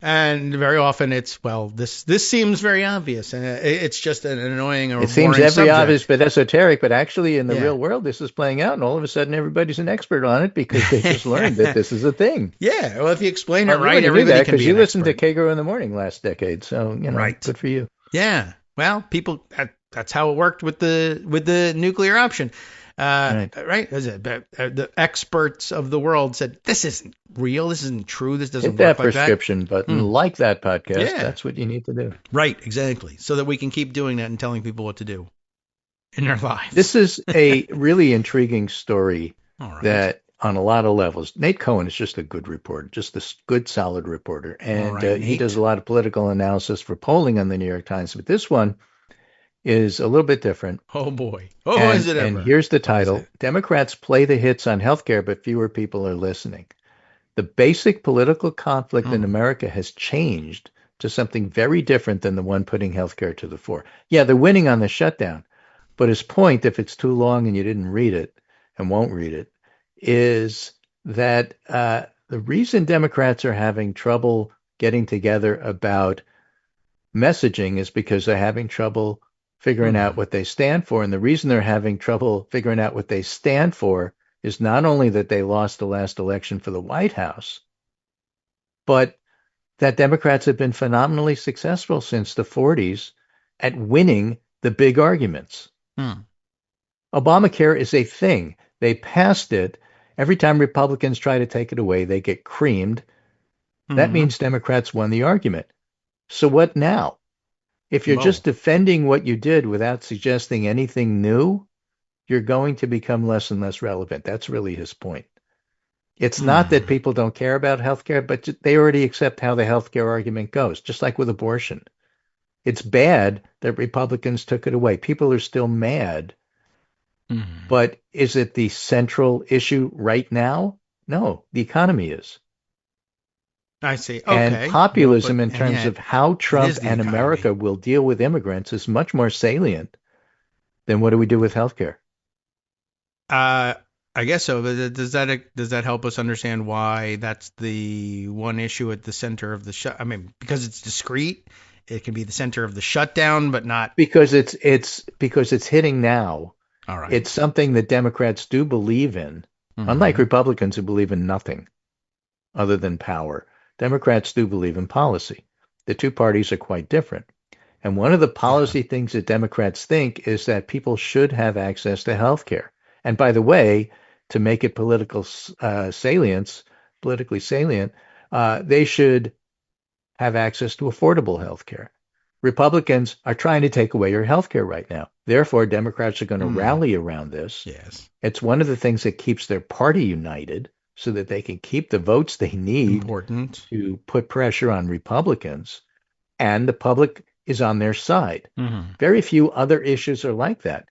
And very often it's, well, this seems very obvious, and it's just an annoying or it seems boring subject. Obvious but esoteric, but actually in the real world this is playing out, and all of a sudden everybody's an expert on it because they just learned that this is a thing. Yeah, well, if you explain it right, everybody can be because you listened to Kagro in the morning last decade, so good for you. Yeah, well, people, that's how it worked with the nuclear option. Right. The experts of the world said, this isn't real. This isn't true. This doesn't work like that. Hit that prescription button, like that podcast. Yeah. That's what you need to do. Right, exactly. So that we can keep doing that and telling people what to do in their lives. This is a really intriguing story that on a lot of levels. Nate Cohen is just a good reporter, just a good, solid reporter. And he does a lot of political analysis for polling on the New York Times. But this one is a little bit different. Oh, boy. Oh, is it ever? And here's the title. Democrats play the hits on healthcare, but fewer people are listening. The basic political conflict in America has changed to something very different than the one putting healthcare to the fore. Yeah, they're winning on the shutdown. But his point, if it's too long and you didn't read it and won't read it, is that the reason Democrats are having trouble getting together about messaging is because they're having trouble figuring out what they stand for. And the reason they're having trouble figuring out what they stand for is not only that they lost the last election for the White House, but that Democrats have been phenomenally successful since the 40s at winning the big arguments. Obamacare is a thing. They passed it. Every time Republicans try to take it away, they get creamed. That means Democrats won the argument. So what now? If you're just defending what you did without suggesting anything new, you're going to become less and less relevant. That's really his point. It's not that people don't care about healthcare, but they already accept how the healthcare argument goes, just like with abortion. It's bad that Republicans took it away. People are still mad. But is it the central issue right now? No, the economy is. I see. Okay. And populism in terms of how Trump and America will deal with immigrants is much more salient than what do we do with healthcare. I guess so. But does that help us understand why that's the one issue at the center of the I mean, because it's discrete, it can be the center of the shutdown, but not because it's hitting now. All right. It's something that Democrats do believe in, unlike Republicans who believe in nothing other than power. Democrats do believe in policy. The two parties are quite different. And one of the policy things that Democrats think is that people should have access to health care. And by the way, to make it politically salient, they should have access to affordable health care. Republicans are trying to take away your health care right now. Therefore, Democrats are going to rally around this. Yes. It's one of the things that keeps their party united, so that they can keep the votes they need to put pressure on Republicans, and the public is on their side. Very few other issues are like that.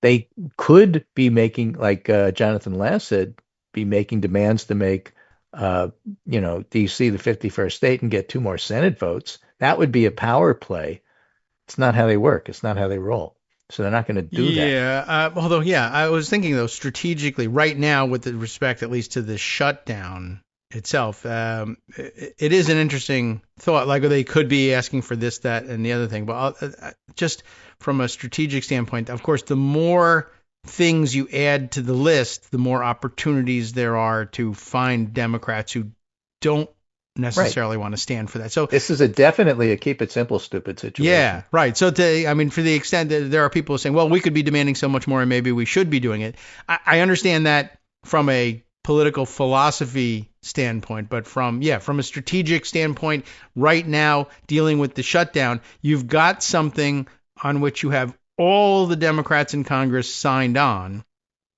They could be making, like Jonathan Last said, be making demands to make, D.C. the 51st state and get 2 more Senate votes. That would be a power play. It's not how they work. It's not how they roll. So they're not going to do that. Yeah. Although, I was thinking, though, strategically, right now, with the respect, at least to the shutdown itself, it is an interesting thought. Like, they could be asking for this, that, and the other thing. But just from a strategic standpoint, of course, the more things you add to the list, the more opportunities there are to find Democrats who don't necessarily want to stand for that. So this is definitely a keep it simple, stupid situation. Yeah, right. So for the extent that there are people saying, well, we could be demanding so much more and maybe we should be doing it. I understand that from a political philosophy standpoint, but from a strategic standpoint, right now, dealing with the shutdown, you've got something on which you have all the Democrats in Congress signed on.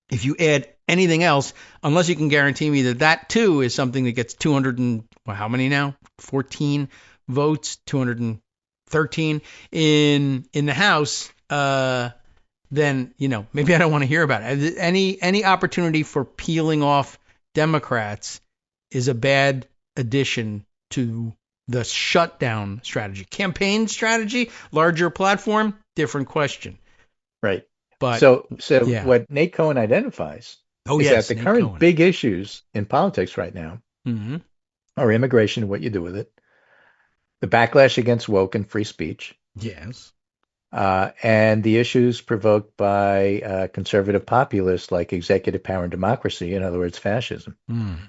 If you add anything else, unless you can guarantee me that too is something that gets 200 and how many now? 14 votes, 213 in the House, then maybe I don't want to hear about it. Any opportunity for peeling off Democrats is a bad addition to The shutdown strategy. Campaign strategy, larger platform, different question. Right. But so yeah. what Nate Cohen identifies is that the Nate current Cohen. big issues in politics right now are immigration and what you do with it, the backlash against woke and free speech, yes, and the issues provoked by conservative populists like executive power and democracy, in other words, fascism.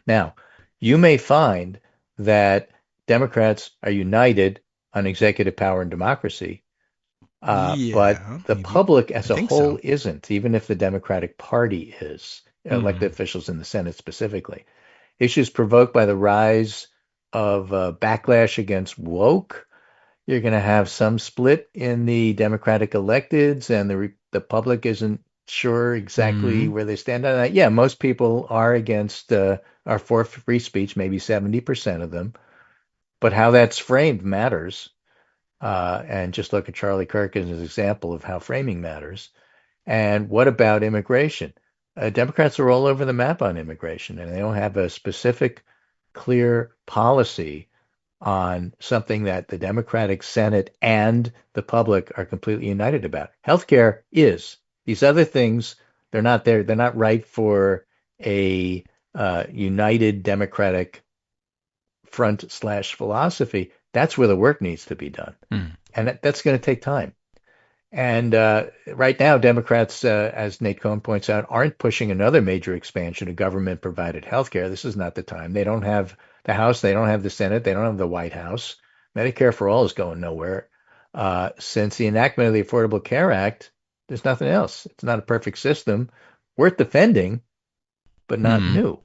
Now, you may find that Democrats are united on executive power and democracy, but the public as a whole isn't, even if the Democratic Party is, elected officials in the Senate specifically. Issues provoked by the rise of backlash against woke. You're going to have some split in the Democratic electeds, and the public isn't sure exactly where they stand on that. Yeah, most people are against, are for free speech, maybe 70% of them. But how that's framed matters. And just look at Charlie Kirk as an example of how framing matters. And what about immigration? Democrats are all over the map on immigration, and they don't have a specific, clear policy on something that the Democratic Senate and the public are completely united about. Healthcare is. These other things, they're not there. They're not right for a united Democratic front/philosophy. That's where the work needs to be done. And that's going to take time. And right now, Democrats, as Nate Cohen points out, aren't pushing another major expansion of government-provided healthcare. This is not the time. They don't have the House. They don't have the Senate. They don't have the White House. Medicare for All is going nowhere. Since the enactment of the Affordable Care Act, there's nothing else. It's not a perfect system. Worth defending, but not new.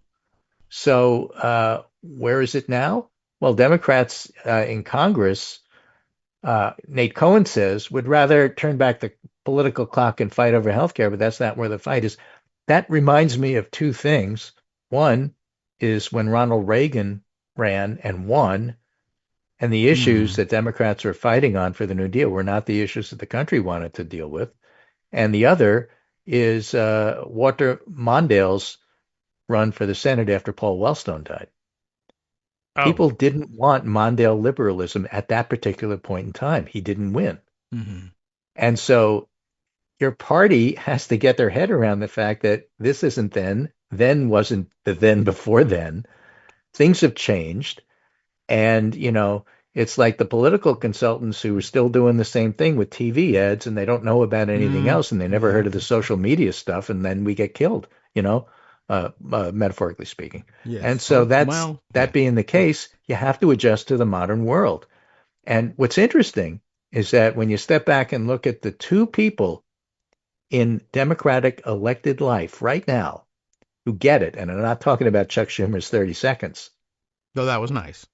So where is it now? Well, Democrats in Congress, Nate Cohen says, would rather turn back the political clock and fight over healthcare, but that's not where the fight is. That reminds me of two things. One is when Ronald Reagan ran and won, and the issues that Democrats are fighting on for the New Deal were not the issues that the country wanted to deal with. And the other is Walter Mondale's run for the Senate after Paul Wellstone died. People didn't want Mondale liberalism at that particular point in time. He didn't win. And so your party has to get their head around the fact that this isn't then wasn't the then before then. Things have changed. And, it's like the political consultants who are still doing the same thing with TV ads, and they don't know about anything else, and they never heard of the social media stuff, and then we get killed, metaphorically speaking. Yes. And so that being the case, you have to adjust to the modern world. And what's interesting is that when you step back and look at the two people in Democratic elected life right now who get it, and I'm not talking about Chuck Schumer's 30 seconds. Though that was nice.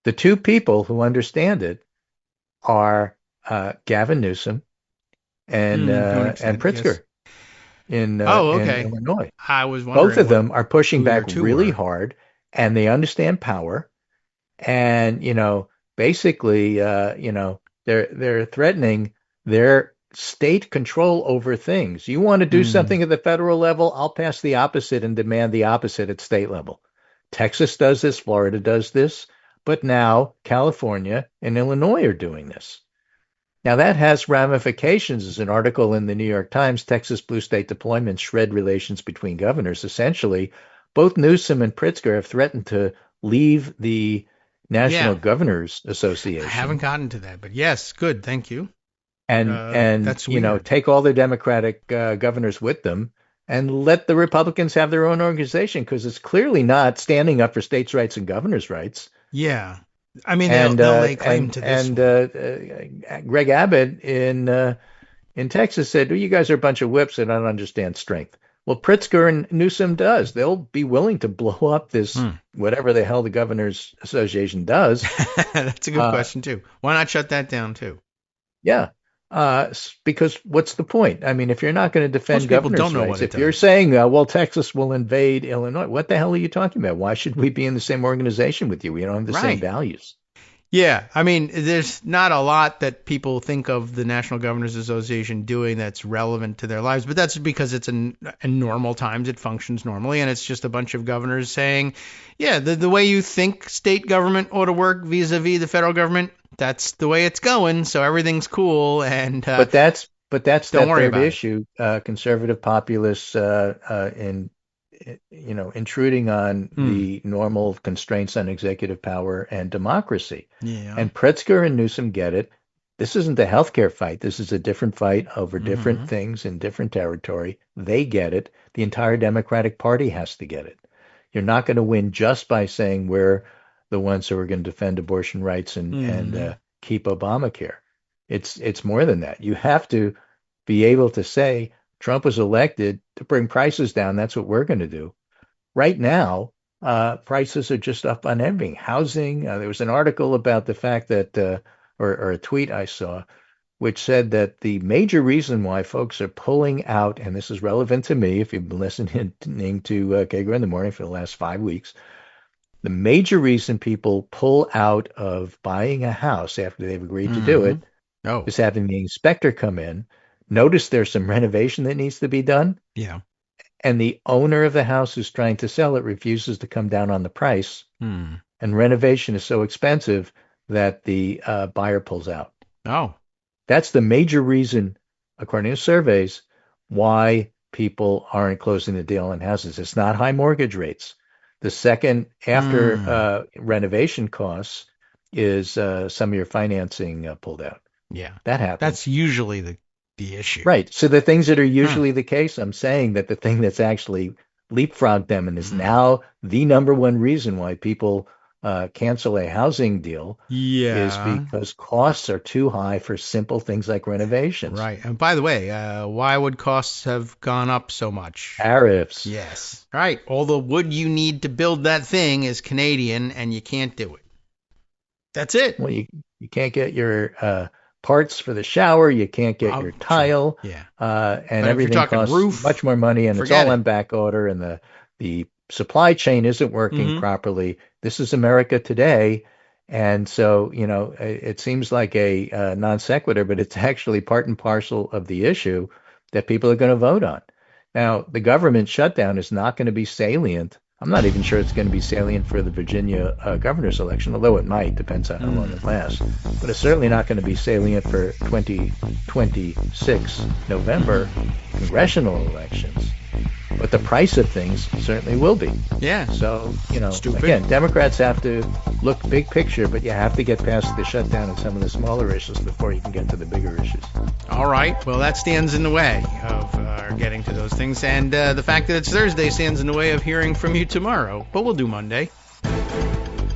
The two people who understand it are Gavin Newsom and Pritzker. Yes. In Illinois. I was wondering. Both of them are pushing back really hard, and they understand power. And, basically, they're threatening their state control over things. You want to do something at the federal level, I'll pass the opposite and demand the opposite at state level. Texas does this, Florida does this, but now California and Illinois are doing this. Now, that has ramifications. As an article in the New York Times, Texas blue state deployments shred relations between governors. Essentially, both Newsom and Pritzker have threatened to leave the National Governors Association. I haven't gotten to that, but yes, good, thank you. And that's take all the Democratic governors with them and let the Republicans have their own organization, because it's clearly not standing up for states' rights and governors' rights. Yeah. I mean, they'll lay claim to this. And Greg Abbott in Texas said, well, you guys are a bunch of whips that don't understand strength. Well, Pritzker and Newsom does. They'll be willing to blow up this, whatever the hell the Governors Association does. That's a good question, too. Why not shut that down, too? Yeah. Because what's the point? I mean, if you're not going to defend governors' rights, if you're saying, well, Texas will invade Illinois, what the hell are you talking about? Why should we be in the same organization with you? We don't have the same values. Yeah, I mean, there's not a lot that people think of the National Governors Association doing that's relevant to their lives, but that's because it's in normal times, it functions normally, and it's just a bunch of governors saying, yeah, the way you think state government ought to work vis-a-vis the federal government, that's the way it's going, so everything's cool, and But that's don't that worry third about it. issue, conservative populists intruding on the normal constraints on executive power and democracy. Yeah. And Pritzker and Newsom get it. This isn't a healthcare fight. This is a different fight over different things in different territory. They get it. The entire Democratic Party has to get it. You're not going to win just by saying we're the ones who are going to defend abortion rights and keep Obamacare. It's more than that. You have to be able to say Trump was elected to bring prices down. That's what we're going to do. Right now, prices are just up on everything. Housing. There was an article about the fact that, or a tweet I saw, which said that the major reason why folks are pulling out, and this is relevant to me if you've been listening to Kagro in the morning for the last 5 weeks, the major reason people pull out of buying a house after they've agreed to do it is having the inspector come in, notice there's some renovation that needs to be done. Yeah. And the owner of the house who's trying to sell it refuses to come down on the price. And renovation is so expensive that the buyer pulls out. Oh. That's the major reason, according to surveys, why people aren't closing the deal on houses. It's not high mortgage rates. The second after renovation costs is some of your financing pulled out. Yeah. That happens. That's usually the issue. Right. So the things that are usually the case, I'm saying that the thing that's actually leapfrogged them and is now the number one reason why people cancel a housing deal is because costs are too high for simple things like renovations. Right. And by the way, why would costs have gone up so much? Tariffs. Yes. Right. All the wood you need to build that thing is Canadian, and you can't do it. That's it. Well, you can't get your parts for the shower. You can't get your tile. Sure. Yeah. And everything costs much more money, and it's all on back order, and the supply chain isn't working properly. This is America today. And so, it seems like a non sequitur, but it's actually part and parcel of the issue that people are going to vote on. Now, the government shutdown is not going to be salient. I'm not even sure it's going to be salient for the Virginia governor's election, although it might, depends on how long it lasts. But it's certainly not going to be salient for 2026 November congressional elections. But the price of things certainly will be. Yeah. So, again, Democrats have to look big picture, but you have to get past the shutdown and some of the smaller issues before you can get to the bigger issues. All right. Well, that stands in the way of getting to those things. And the fact that it's Thursday stands in the way of hearing from you tomorrow. But we'll do Monday.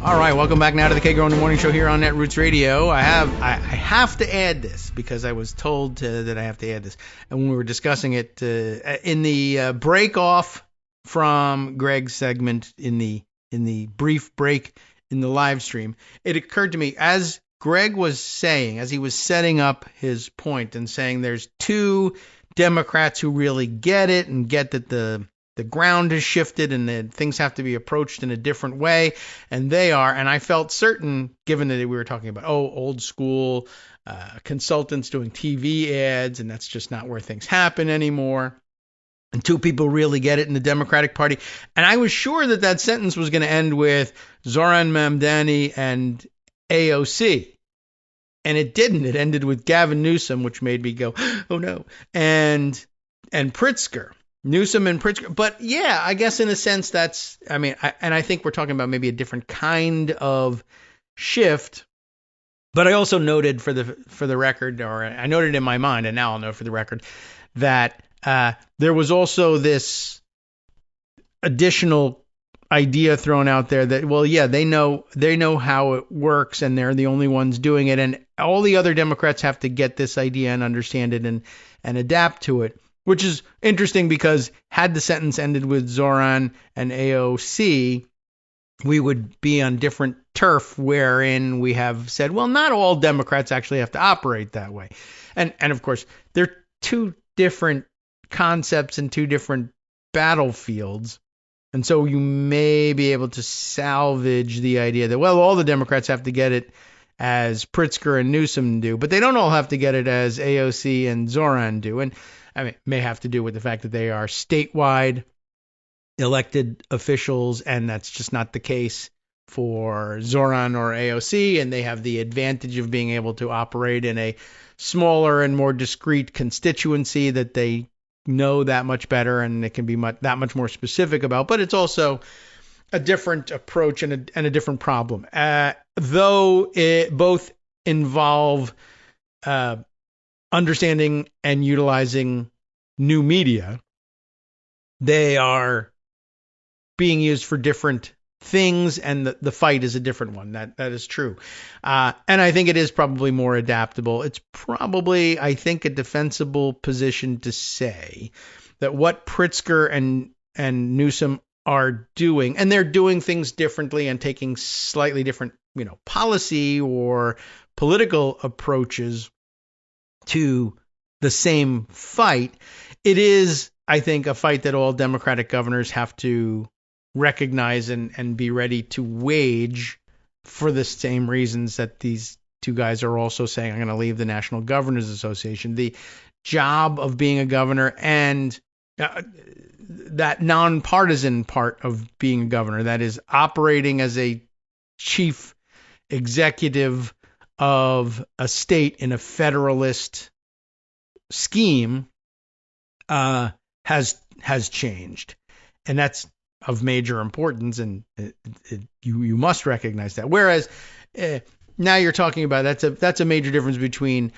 All right, welcome back now to the Kagro in the Morning Show here on Netroots Radio. I have to add this because I was told that I have to add this. And when we were discussing it in the break off from Greg's segment in the brief break in the live stream, it occurred to me as Greg was saying, as he was setting up his point and saying there's two Democrats who really get it and get that the ground has shifted and that things have to be approached in a different way. And they are, and I felt certain, given that we were talking about, old school consultants doing TV ads, and that's just not where things happen anymore. And two people really get it in the Democratic Party. And I was sure that sentence was going to end with Zoran Mamdani and AOC. And it didn't. It ended with Gavin Newsom, which made me go, oh no. And Pritzker. Newsom and Pritzker. But yeah, I guess in a sense I think we're talking about maybe a different kind of shift. But I also noted for the record, or I noted in my mind, and now I'll know for the record, that there was also this additional idea thrown out there that, well, yeah, they know how it works and they're the only ones doing it. And all the other Democrats have to get this idea and understand it and adapt to it. Which is interesting because had the sentence ended with Zoran and AOC, we would be on different turf wherein we have said, well, not all Democrats actually have to operate that way. And of course, they're two different concepts and two different battlefields. And so you may be able to salvage the idea that, well, all the Democrats have to get it as Pritzker and Newsom do, but they don't all have to get it as AOC and Zoran do. And I mean, it may have to do with the fact that they are statewide elected officials, and that's just not the case for Zoran or AOC, and they have the advantage of being able to operate in a smaller and more discrete constituency that they know that much better, and it can be that much more specific about. But it's also a different approach and a different problem. Though it both involve understanding and utilizing new media, they are being used for different things, and the fight is a different one. That is true. And I think it is probably more adaptable. It's probably, I think, a defensible position to say that what Pritzker and Newsom are doing, and they're doing things differently and taking slightly different, policy or political approaches to the same fight. It is, I think, a fight that all Democratic governors have to recognize and be ready to wage for the same reasons that these two guys are also saying, I'm going to leave the National Governors Association. The job of being a governor and that nonpartisan part of being a governor, that is operating as a chief executive of a state in a federalist scheme, has changed. And that's of major importance, and you must recognize that. Whereas now you're talking about that's a major difference between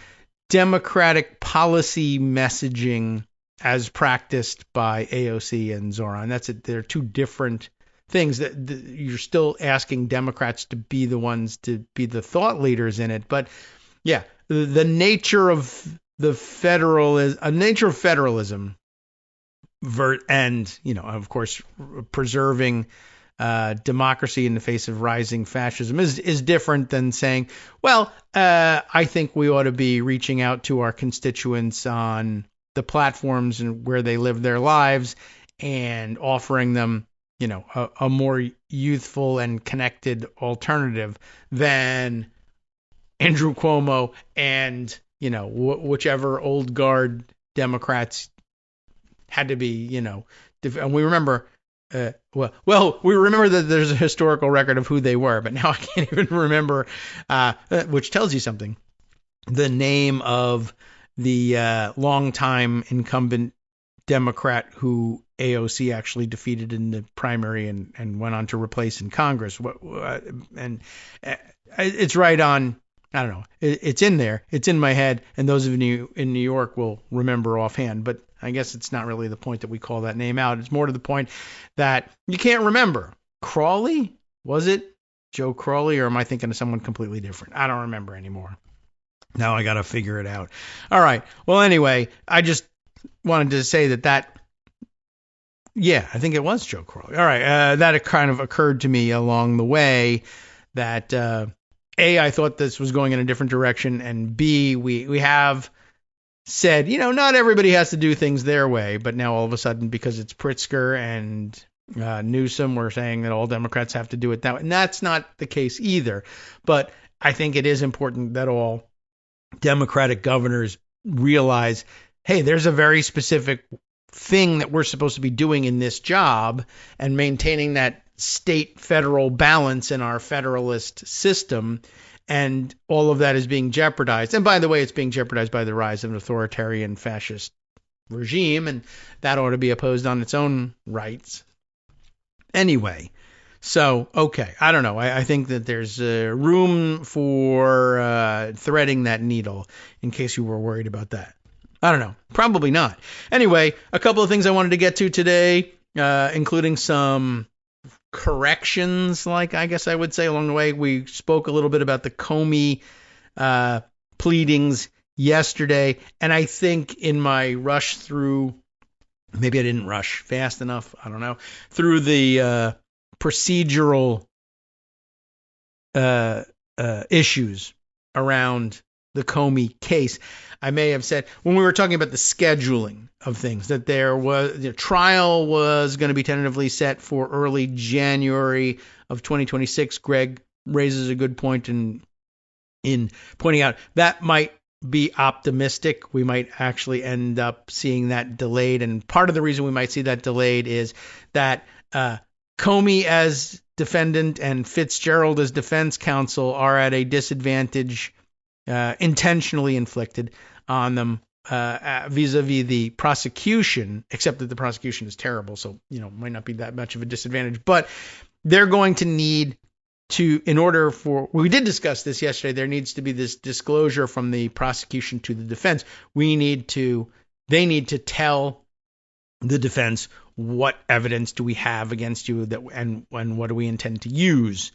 Democratic policy messaging as practiced by AOC and Zoran. They're two different things. That you're still asking Democrats to be the ones to be the thought leaders in it, but yeah, the nature of federalism. And, of course, preserving democracy in the face of rising fascism is different than saying, well, I think we ought to be reaching out to our constituents on the platforms and where they live their lives and offering them, a more youthful and connected alternative than Andrew Cuomo and, whichever old guard Democrats had to be, and we remember, we remember that there's a historical record of who they were, but now I can't even remember, which tells you something. The name of the longtime incumbent Democrat who AOC actually defeated in the primary and went on to replace in Congress. And it's right on. I don't know. It's in there. It's in my head, and those of you in New York will remember offhand. But I guess it's not really the point that we call that name out. It's more to the point that you can't remember. Crawley? Was it Joe Crawley, or am I thinking of someone completely different? I don't remember anymore. Now I got to figure it out. All right. Well, anyway, I just wanted to say that yeah, I think it was Joe Crawley. All right. That kind of occurred to me along the way that A, I thought this was going in a different direction, and B, we have said, not everybody has to do things their way, but now all of a sudden, because it's Pritzker and Newsom, we're saying that all Democrats have to do it that way. And that's not the case either. But I think it is important that all Democratic governors realize, hey, there's a very specific thing that we're supposed to be doing in this job, and maintaining that state-federal balance in our federalist system, and all of that is being jeopardized. And by the way, it's being jeopardized by the rise of an authoritarian fascist regime, and that ought to be opposed on its own rights. Anyway, so, okay, I don't know. I think that there's room for threading that needle, in case you were worried about that. I don't know. Probably not. Anyway, a couple of things I wanted to get to today, including some corrections, like I guess I would say along the way. We spoke a little bit about the Comey pleadings yesterday, and I think in my rush through, maybe I didn't rush fast enough, I don't know, through the procedural issues around the Comey case, I may have said, when we were talking about the scheduling of things, that the trial was going to be tentatively set for early January of 2026. Greg raises a good point in in pointing out that might be optimistic. We might actually end up seeing that delayed. And part of the reason we might see that delayed is that Comey as defendant and Fitzgerald as defense counsel are at a disadvantage, intentionally inflicted on them vis-a-vis the prosecution, except that the prosecution is terrible. So, might not be that much of a disadvantage. But they're going to need to, in order for, we did discuss this yesterday, there needs to be this disclosure from the prosecution to the defense. They need to tell the defense, what evidence do we have against you and what do we intend to use?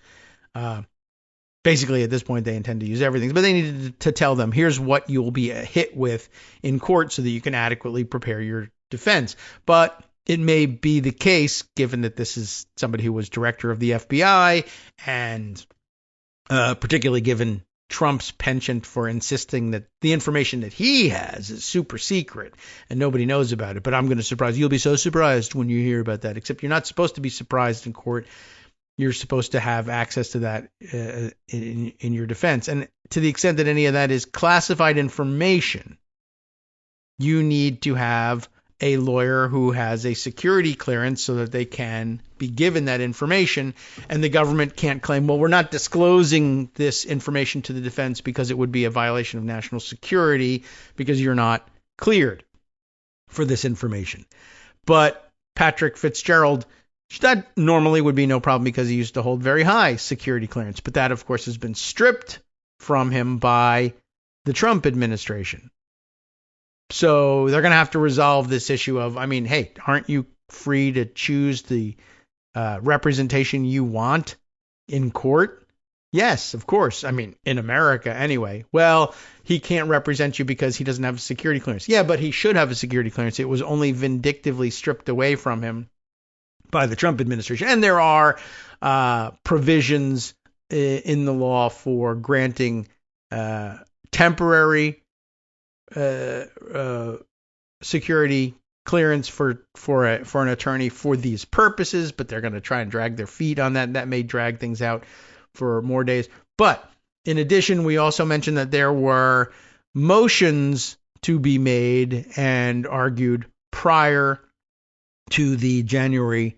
Basically, at this point, they intend to use everything, but they need to tell them, here's what you'll be hit with in court so that you can adequately prepare your defense. But it may be the case, given that this is somebody who was director of the FBI, and particularly given Trump's penchant for insisting that the information that he has is super secret and nobody knows about it. But I'm going to surprise you. You'll be so surprised when you hear about that, except you're not supposed to be surprised in court. You're supposed to have access to that in your defense. And to the extent that any of that is classified information, you need to have a lawyer who has a security clearance so that they can be given that information, and the government can't claim, well, we're not disclosing this information to the defense because it would be a violation of national security because you're not cleared for this information. But Patrick Fitzgerald, that normally would be no problem because he used to hold very high security clearance, but that, of course, has been stripped from him by the Trump administration. So they're going to have to resolve this issue of, hey, aren't you free to choose the representation you want in court? Yes, of course. In America anyway. Well, he can't represent you because he doesn't have a security clearance. Yeah, but he should have a security clearance. It was only vindictively stripped away from him by the Trump administration. And there are provisions in the law for granting temporary security clearance for an attorney for these purposes, but they're going to try and drag their feet on that. That may drag things out for more days. But in addition, we also mentioned that there were motions to be made and argued prior to the January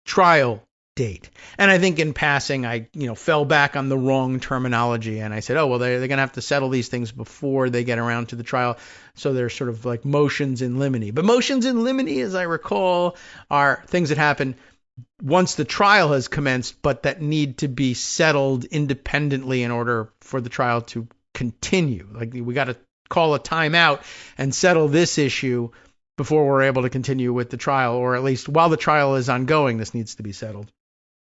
trial date. And I think in passing, I fell back on the wrong terminology, and I said, oh, well, they're going to have to settle these things before they get around to the trial. So they're sort of like motions in limine. But motions in limine, as I recall, are things that happen once the trial has commenced, but that need to be settled independently in order for the trial to continue. Like, we got to call a timeout and settle this issue before we're able to continue with the trial, or at least while the trial is ongoing, this needs to be settled.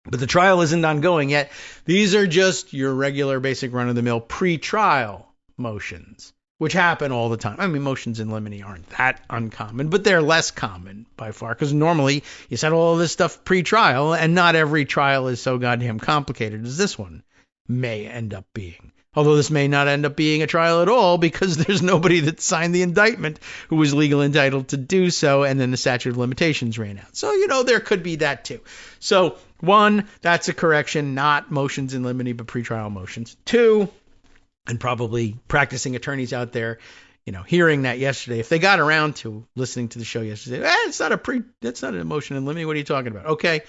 But the trial isn't ongoing yet. These are just your regular basic run-of-the-mill pre-trial motions, which happen all the time. Motions in limine aren't that uncommon, but they're less common by far, because normally you settle all this stuff pre-trial, and not every trial is so goddamn complicated as this one may end up being. Although this may not end up being a trial at all because there's nobody that signed the indictment who was legally entitled to do so, and then the statute of limitations ran out. So, there could be that too. So, one, that's a correction, not motions in limine, but pretrial motions. Two, and probably practicing attorneys out there, hearing that yesterday, if they got around to listening to the show yesterday, that's not a motion in limine. What are you talking about? Okay,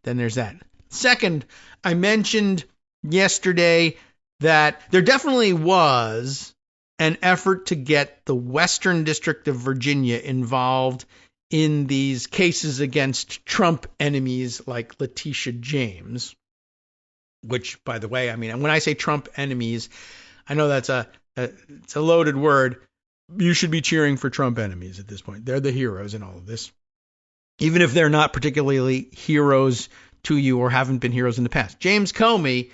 then there's that. Second, I mentioned yesterday that there definitely was an effort to get the Western District of Virginia involved in these cases against Trump enemies like Letitia James, which, by the way, when I say Trump enemies, I know that's it's a loaded word. You should be cheering for Trump enemies at this point. They're the heroes in all of this, even if they're not particularly heroes to you or haven't been heroes in the past. James Comey,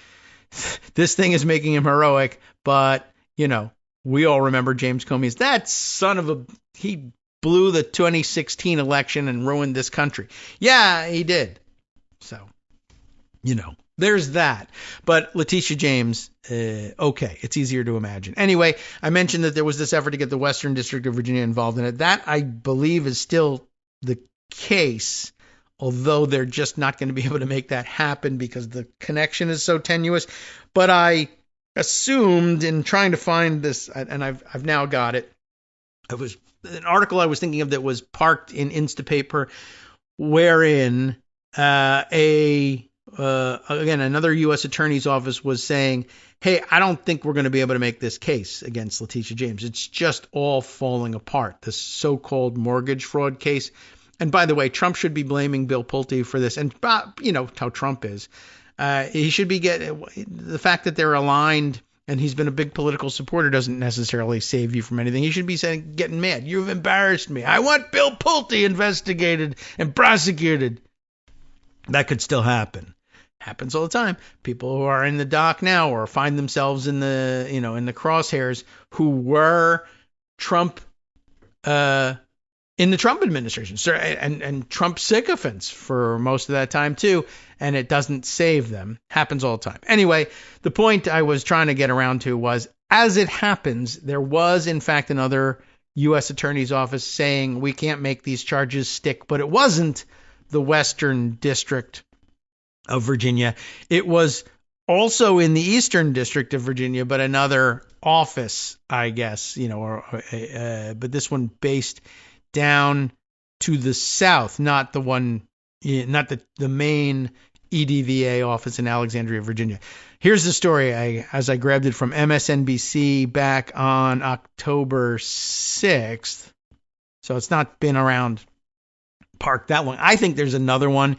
this thing is making him heroic, but, we all remember James Comey as that son of a, he blew the 2016 election and ruined this country. Yeah, he did. So, there's that. But Letitia James, okay, it's easier to imagine. Anyway, I mentioned that there was this effort to get the Western District of Virginia involved in it. That, I believe, is still the case, although they're just not going to be able to make that happen because the connection is so tenuous. But I assumed in trying to find this, and I've now got it. It was an article I was thinking of that was parked in Instapaper, wherein again, another U.S. attorney's office was saying, hey, I don't think we're going to be able to make this case against Letitia James. It's just all falling apart, this so-called mortgage fraud case. And by the way, Trump should be blaming Bill Pulte for this. And you know how Trump is. He should be the fact that they're aligned and he's been a big political supporter doesn't necessarily save you from anything. He should be getting mad. You've embarrassed me. I want Bill Pulte investigated and prosecuted. That could still happen. Happens all the time. People who are in the dock now or find themselves in the crosshairs who were Trump in the Trump administration, and Trump sycophants for most of that time too, and it doesn't save them. Happens all the time. Anyway, the point I was trying to get around to was, as it happens, there was in fact another U.S. Attorney's Office saying we can't make these charges stick, but it wasn't the Western District of Virginia. It was also in the Eastern District of Virginia, but another office, I guess, but this one based down to the south, not the main EDVA office in Alexandria, Virginia. Here's the story as I grabbed it from MSNBC back on October 6th. So it's not been around parked that long. I think there's another one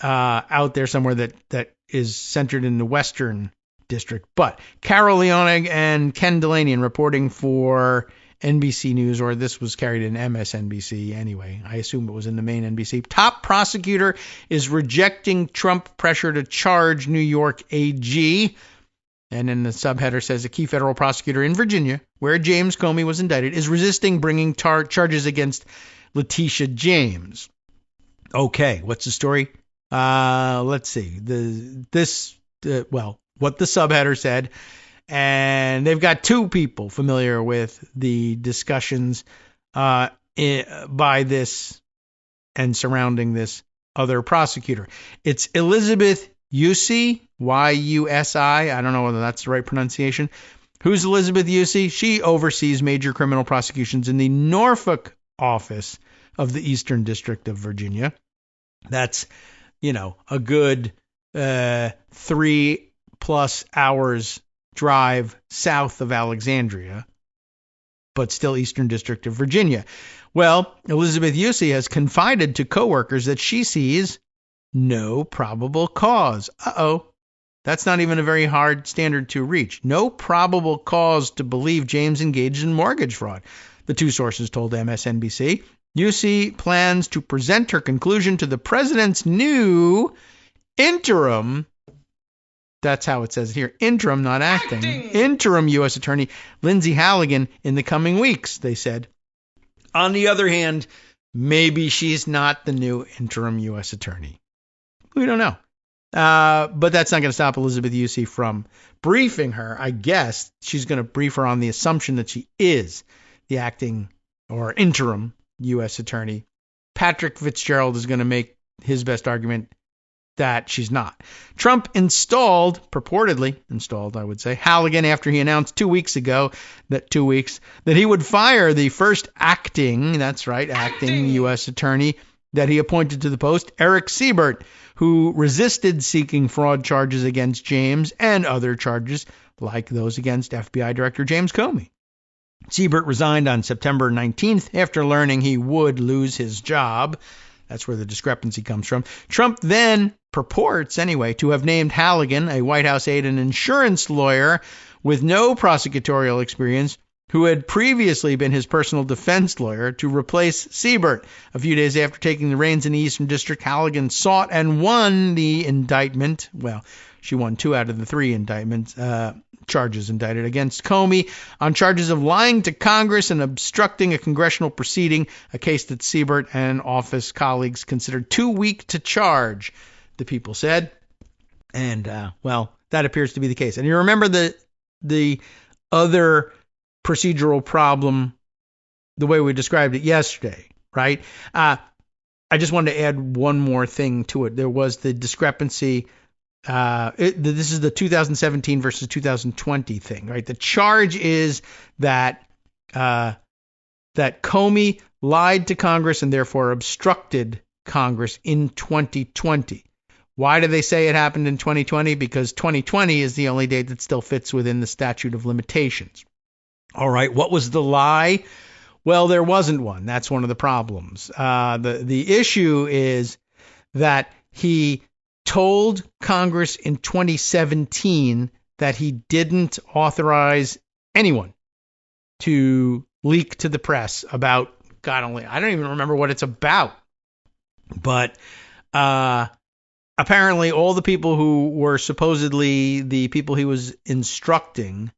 out there somewhere that is centered in the Western District. But Carol Leonig and Ken Delaney reporting for NBC News, or this was carried in MSNBC anyway. I assume it was in the main NBC. Top prosecutor is rejecting Trump pressure to charge New York AG. And then the subheader says a key federal prosecutor in Virginia, where James Comey was indicted, is resisting bringing charges against Letitia James. Okay, what's the story? Let's see. What the subheader said. And they've got two people familiar with the discussions by this and surrounding this other prosecutor. It's Elizabeth Yusi, Y-U-S-I. I don't know whether that's the right pronunciation. Who's Elizabeth Yusi? She oversees major criminal prosecutions in the Norfolk office of the Eastern District of Virginia. That's, a good 3+ hours drive south of Alexandria, but still Eastern District of Virginia. Well, Elizabeth Yusi has confided to coworkers that she sees no probable cause. That's not even a very hard standard to reach. No probable cause to believe James engaged in mortgage fraud, the two sources told MSNBC. Yusi plans to present her conclusion to the president's new interim, that's how it says here, interim, not acting. Interim U.S. Attorney Lindsay Halligan in the coming weeks, they said. On the other hand, maybe she's not the new interim U.S. Attorney. We don't know. But that's not going to stop Elizabeth Yusi from briefing her. I guess she's going to brief her on the assumption that she is the acting or interim U.S. Attorney. Patrick Fitzgerald is going to make his best argument that she's not. Trump purportedly installed, I would say, Halligan after he announced 2 weeks ago that he would fire the first acting U.S. Attorney that he appointed to the post, Eric Siebert, who resisted seeking fraud charges against James and other charges like those against FBI Director James Comey. Siebert resigned on September 19th after learning he would lose his job. That's where the discrepancy comes from. Trump then purports, anyway, to have named Halligan, a White House aide and insurance lawyer with no prosecutorial experience, who had previously been his personal defense lawyer, to replace Siebert. A few days after taking the reins in the Eastern District, Halligan sought and won the indictment. Well, she won 2 out of the 3 charges indicted against Comey on charges of lying to Congress and obstructing a congressional proceeding, a case that Siebert and office colleagues considered too weak to charge, the people said. And, that appears to be the case. And you remember the other procedural problem, the way we described it yesterday, right? I just wanted to add one more thing to it. There was the discrepancy This is the 2017 versus 2020 thing, right? The charge is that Comey lied to Congress and therefore obstructed Congress in 2020. Why do they say it happened in 2020? Because 2020 is the only date that still fits within the statute of limitations. All right, what was the lie? Well, there wasn't one. That's one of the problems. The issue is that he told Congress in 2017 that he didn't authorize anyone to leak to the press about, God only, I don't even remember what it's about. But apparently all the people who were supposedly the people he was instructing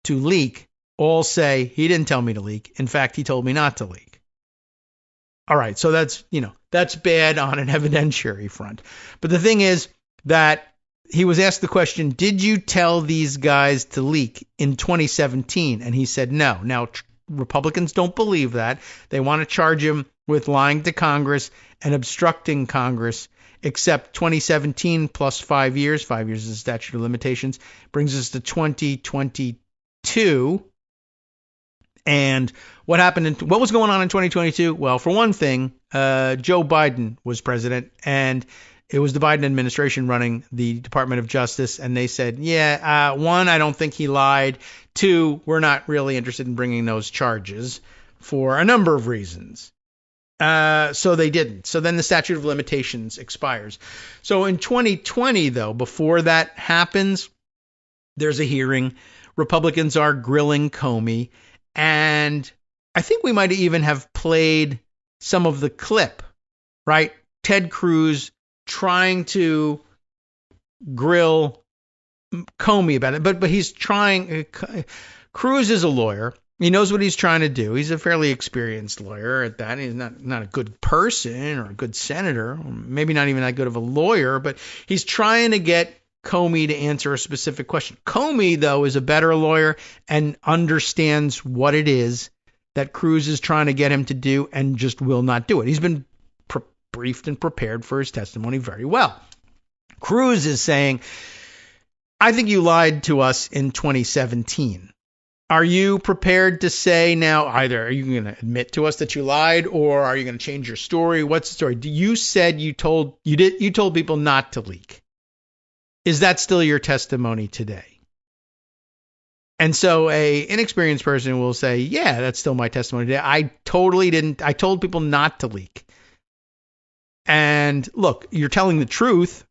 to leak all say he didn't tell me to leak. In fact, he told me not to leak. All right, so that's bad on an evidentiary front. But the thing is that he was asked the question, did you tell these guys to leak in 2017? And he said no. Now, Republicans don't believe that. They want to charge him with lying to Congress and obstructing Congress, except 2017 plus 5 years. 5 years is the statute of limitations. Brings us to 2022. And what was going on in 2022? Well, for one thing, Joe Biden was president, and it was the Biden administration running the Department of Justice. And they said, one, I don't think he lied. Two, we're not really interested in bringing those charges for a number of reasons. So they didn't. So then the statute of limitations expires. So in 2020, though, before that happens, there's a hearing. Republicans are grilling Comey. And I think we might even have played some of the clip, right? Ted Cruz trying to grill Comey about it. But he's trying. Cruz is a lawyer. He knows what he's trying to do. He's a fairly experienced lawyer at that. He's not a good person or a good senator, or maybe not even that good of a lawyer, but he's trying to get Comey to answer a specific question. Comey, though, is a better lawyer and understands what it is that Cruz is trying to get him to do and just will not do it. He's been briefed and prepared for his testimony very well. Cruz is saying, I think you lied to us in 2017. Are you prepared to say now, either are you going to admit to us that you lied, or are you going to change your story? What's the story? You said you told people not to leak. Is that still your testimony today? And so a inexperienced person will say, yeah, that's still my testimony today. I totally didn't. I told people not to leak. And look, you're telling the truth.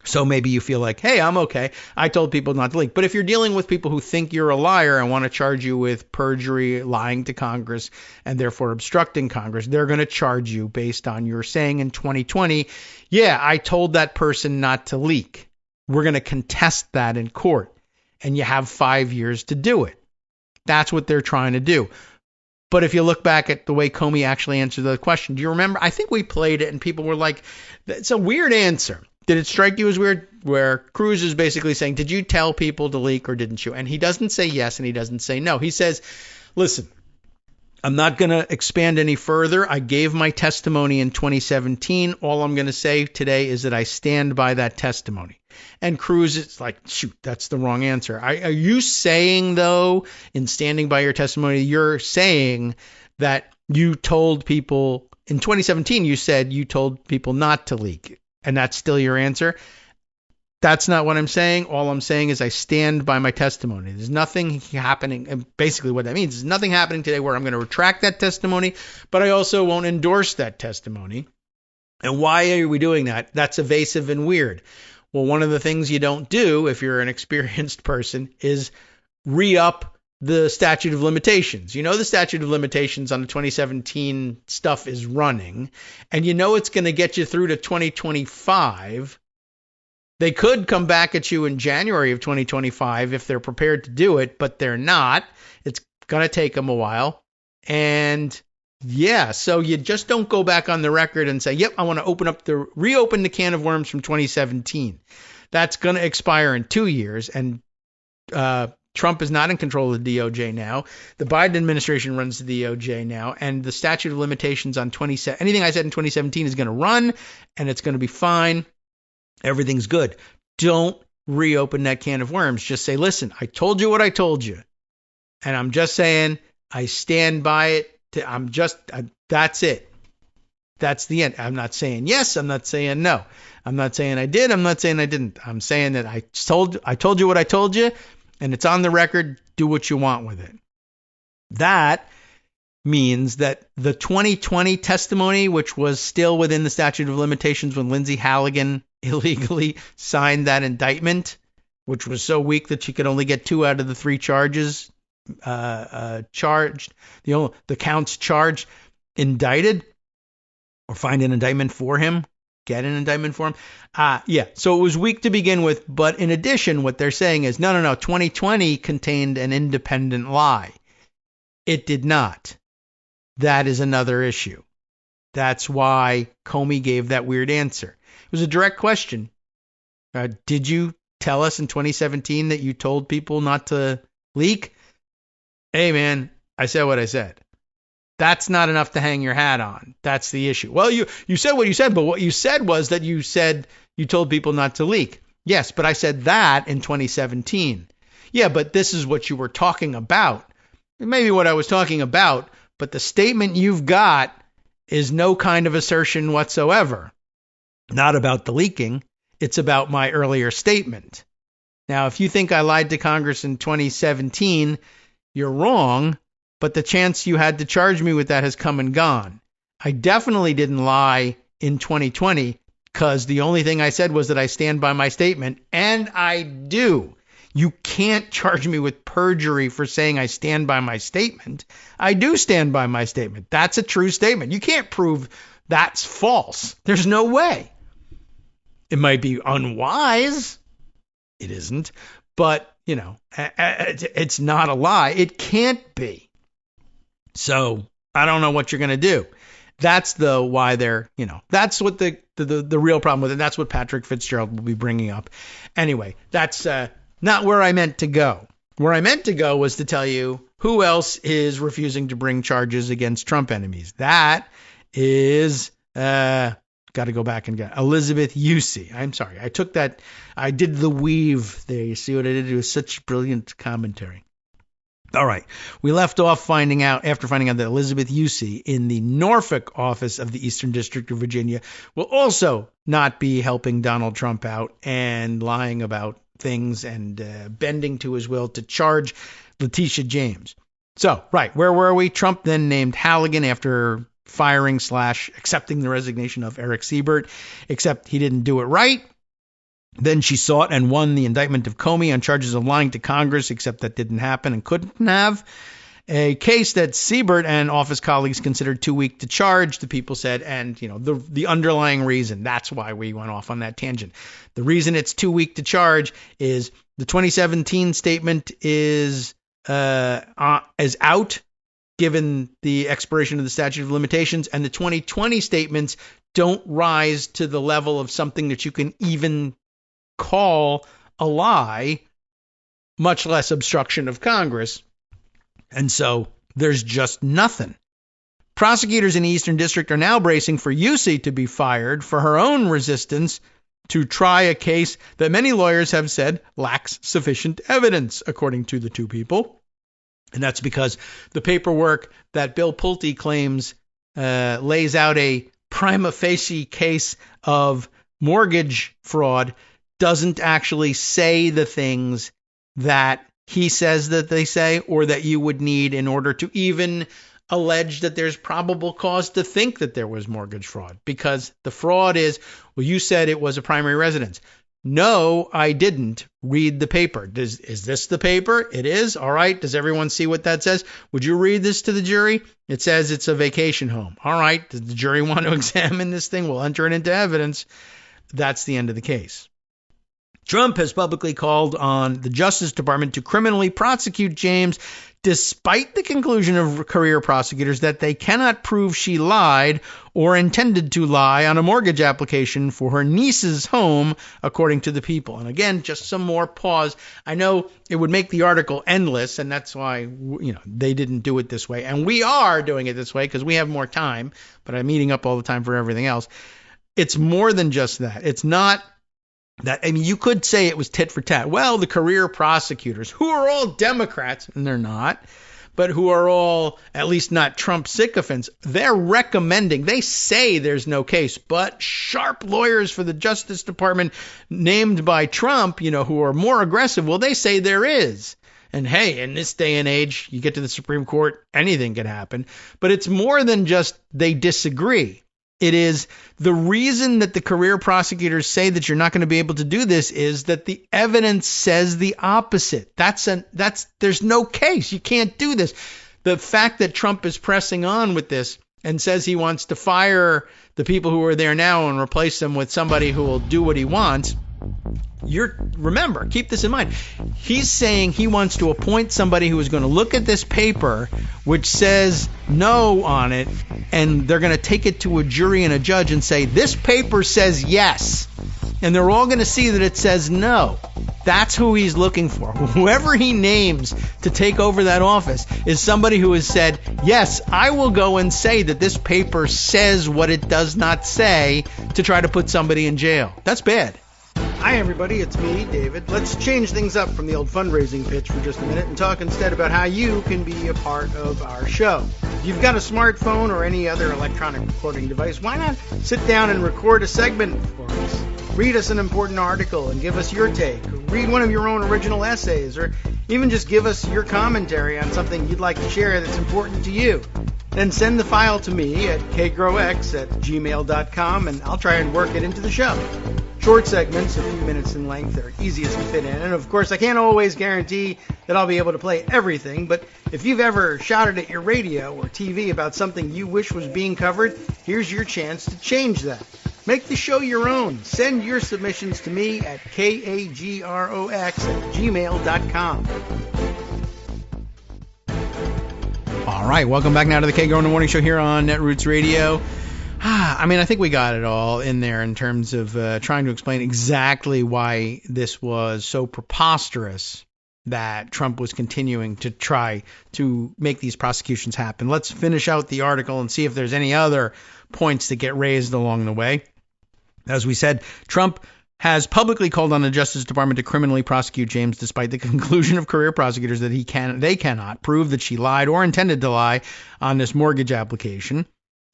So maybe you feel like, hey, I'm okay. I told people not to leak. But if you're dealing with people who think you're a liar and want to charge you with perjury, lying to Congress, and therefore obstructing Congress, they're going to charge you based on your saying in 2020, yeah, I told that person not to leak. We're going to contest that in court, and you have 5 years to do it. That's what they're trying to do. But if you look back at the way Comey actually answered the question, do you remember? I think we played it, and people were like, it's a weird answer. Did it strike you as weird? Where Cruz is basically saying, did you tell people to leak or didn't you? And he doesn't say yes and he doesn't say no. He says, listen, I'm not going to expand any further. I gave my testimony in 2017. All I'm going to say today is that I stand by that testimony. And Cruz is like, shoot, that's the wrong answer. Are you saying, though, in standing by your testimony, you're saying that you told people in 2017, you said you told people not to leak? And that's still your answer? That's not what I'm saying. All I'm saying is I stand by my testimony. There's nothing happening. And basically what that means is nothing happening today where I'm going to retract that testimony, but I also won't endorse that testimony. And why are we doing that? That's evasive and weird. Well, one of the things you don't do if you're an experienced person is re-up the statute of limitations. You know the statute of limitations on the 2017 stuff is running, and you know it's going to get you through to 2025. They could come back at you in January of 2025 if they're prepared to do it, but they're not. It's going to take them a while. And yeah, so you just don't go back on the record and say, yep, I want to reopen the can of worms from 2017. That's going to expire in 2 years. And Trump is not in control of the DOJ now. The Biden administration runs the DOJ now, and the statute of limitations on anything I said in 2017 is going to run, and it's going to be fine. Everything's good. don't reopen that can of worms. Just say, listen, I told you what I told you. And I'm just saying, I stand by it. That's it. That's the end. I'm not saying yes. I'm not saying no. I'm not saying I did. I'm not saying I didn't. I'm saying that I told you what I told you, and it's on the record. Do what you want with it. That means that the 2020 testimony, which was still within the statute of limitations when Lindsay Halligan illegally signed that indictment, which was so weak that she could only get 2 out of the 3 charges charged, the counts charged, indicted, or find an indictment for him, get an indictment for him. So it was weak to begin with, but in addition, what they're saying is, no, 2020 contained an independent lie. It did not. That is another issue. That's why Comey gave that weird answer. It was a direct question. Did you tell us in 2017 that you told people not to leak? Hey, man, I said what I said. That's not enough to hang your hat on. That's the issue. Well, you said what you said, but what you said was that you said you told people not to leak. Yes, but I said that in 2017. Yeah, but this is what you were talking about. It may be what I was talking about, but the statement you've got is no kind of assertion whatsoever. Not about the leaking. It's about my earlier statement. Now, if you think I lied to Congress in 2017, you're wrong, but the chance you had to charge me with that has come and gone. I definitely didn't lie in 2020 because the only thing I said was that I stand by my statement, and I do. You can't charge me with perjury for saying I stand by my statement. I do stand by my statement. That's a true statement. You can't prove that's false. There's no way. It might be unwise. It isn't. But, it's not a lie. It can't be. So I don't know what you're going to do. That's why they're, that's what the real problem with it. That's what Patrick Fitzgerald will be bringing up. Anyway, that's not where I meant to go. Where I meant to go was to tell you who else is refusing to bring charges against Trump enemies. That is, got to go back and get Elizabeth Yusey. I'm sorry. I did the weave there. You see what I did? It was such brilliant commentary. All right. We left off after finding out that Elizabeth Yusey in the Norfolk office of the Eastern District of Virginia will also not be helping Donald Trump out and lying about things and bending to his will to charge Letitia James. So, right. Where were we? Trump then named Halligan after firing / accepting the resignation of Eric Siebert, except he didn't do it right. Then she sought and won the indictment of Comey on charges of lying to Congress, except that didn't happen and couldn't have. A case that Siebert and office colleagues considered too weak to charge, the people said, and the underlying reason, that's why we went off on that tangent. The reason it's too weak to charge is the 2017 statement is out, given the expiration of the statute of limitations, and the 2020 statements don't rise to the level of something that you can even call a lie, much less obstruction of Congress. And so there's just nothing. Prosecutors in the Eastern District are now bracing for Yusey to be fired for her own resistance to try a case that many lawyers have said lacks sufficient evidence, according to the two people. And that's because the paperwork that Bill Pulte claims lays out a prima facie case of mortgage fraud doesn't actually say the things that he says that they say, or that you would need in order to even allege that there's probable cause to think that there was mortgage fraud. Because the fraud is, well, you said it was a primary residence. No, I didn't read the paper. Is this the paper? It is. All right. Does everyone see what that says? Would you read this to the jury? It says it's a vacation home. All right. Does the jury want to examine this thing? We'll enter it into evidence. That's the end of the case. Trump has publicly called on the Justice Department to criminally prosecute James, despite the conclusion of career prosecutors that they cannot prove she lied or intended to lie on a mortgage application for her niece's home, according to the people. And again, just some more pause. I know it would make the article endless, and that's why they didn't do it this way. And we are doing it this way because we have more time, but I'm eating up all the time for everything else. It's more than just that. It's not You could say it was tit for tat. Well, the career prosecutors, who are all Democrats, and they're not, but who are all at least not Trump sycophants, they're recommending, they say there's no case, but sharp lawyers for the Justice Department named by Trump, who are more aggressive, well, they say there is. And hey, in this day and age, you get to the Supreme Court, anything can happen. But it's more than just they disagree. It is the reason that the career prosecutors say that you're not going to be able to do this is that the evidence says the opposite. There's no case. You can't do this. The fact that Trump is pressing on with this and says he wants to fire the people who are there now and replace them with somebody who will do what he wants. Remember, keep this in mind. He's saying he wants to appoint somebody who is going to look at this paper, which says no on it, and they're going to take it to a jury and a judge and say, this paper says yes. And they're all going to see that it says no. That's who he's looking for. Whoever he names to take over that office is somebody who has said, yes, I will go and say that this paper says what it does not say to try to put somebody in jail. That's bad. Hi, everybody. It's me, David. Let's change things up from the old fundraising pitch for just a minute and talk instead about how you can be a part of our show. If you've got a smartphone or any other electronic recording device, why not sit down and record a segment for us? Read us an important article and give us your take. Or read one of your own original essays, or even just give us your commentary on something you'd like to share that's important to you. Then send the file to me at kagrox@gmail.com, and I'll try and work it into the show. Short segments, a few minutes in length, are easiest to fit in. And of course, I can't always guarantee that I'll be able to play everything, but if you've ever shouted at your radio or TV about something you wish was being covered, here's your chance to change that. Make the show your own. Send your submissions to me at kagrox@gmail.com. All right, welcome back now to the Kagro in the Morning Show here on Netroots Radio. I think we got it all in there in terms of trying to explain exactly why this was so preposterous that Trump was continuing to try to make these prosecutions happen. Let's finish out the article and see if there's any other points that get raised along the way. As we said, Trump has publicly called on the Justice Department to criminally prosecute James despite the conclusion of career prosecutors that they cannot prove that she lied or intended to lie on this mortgage application.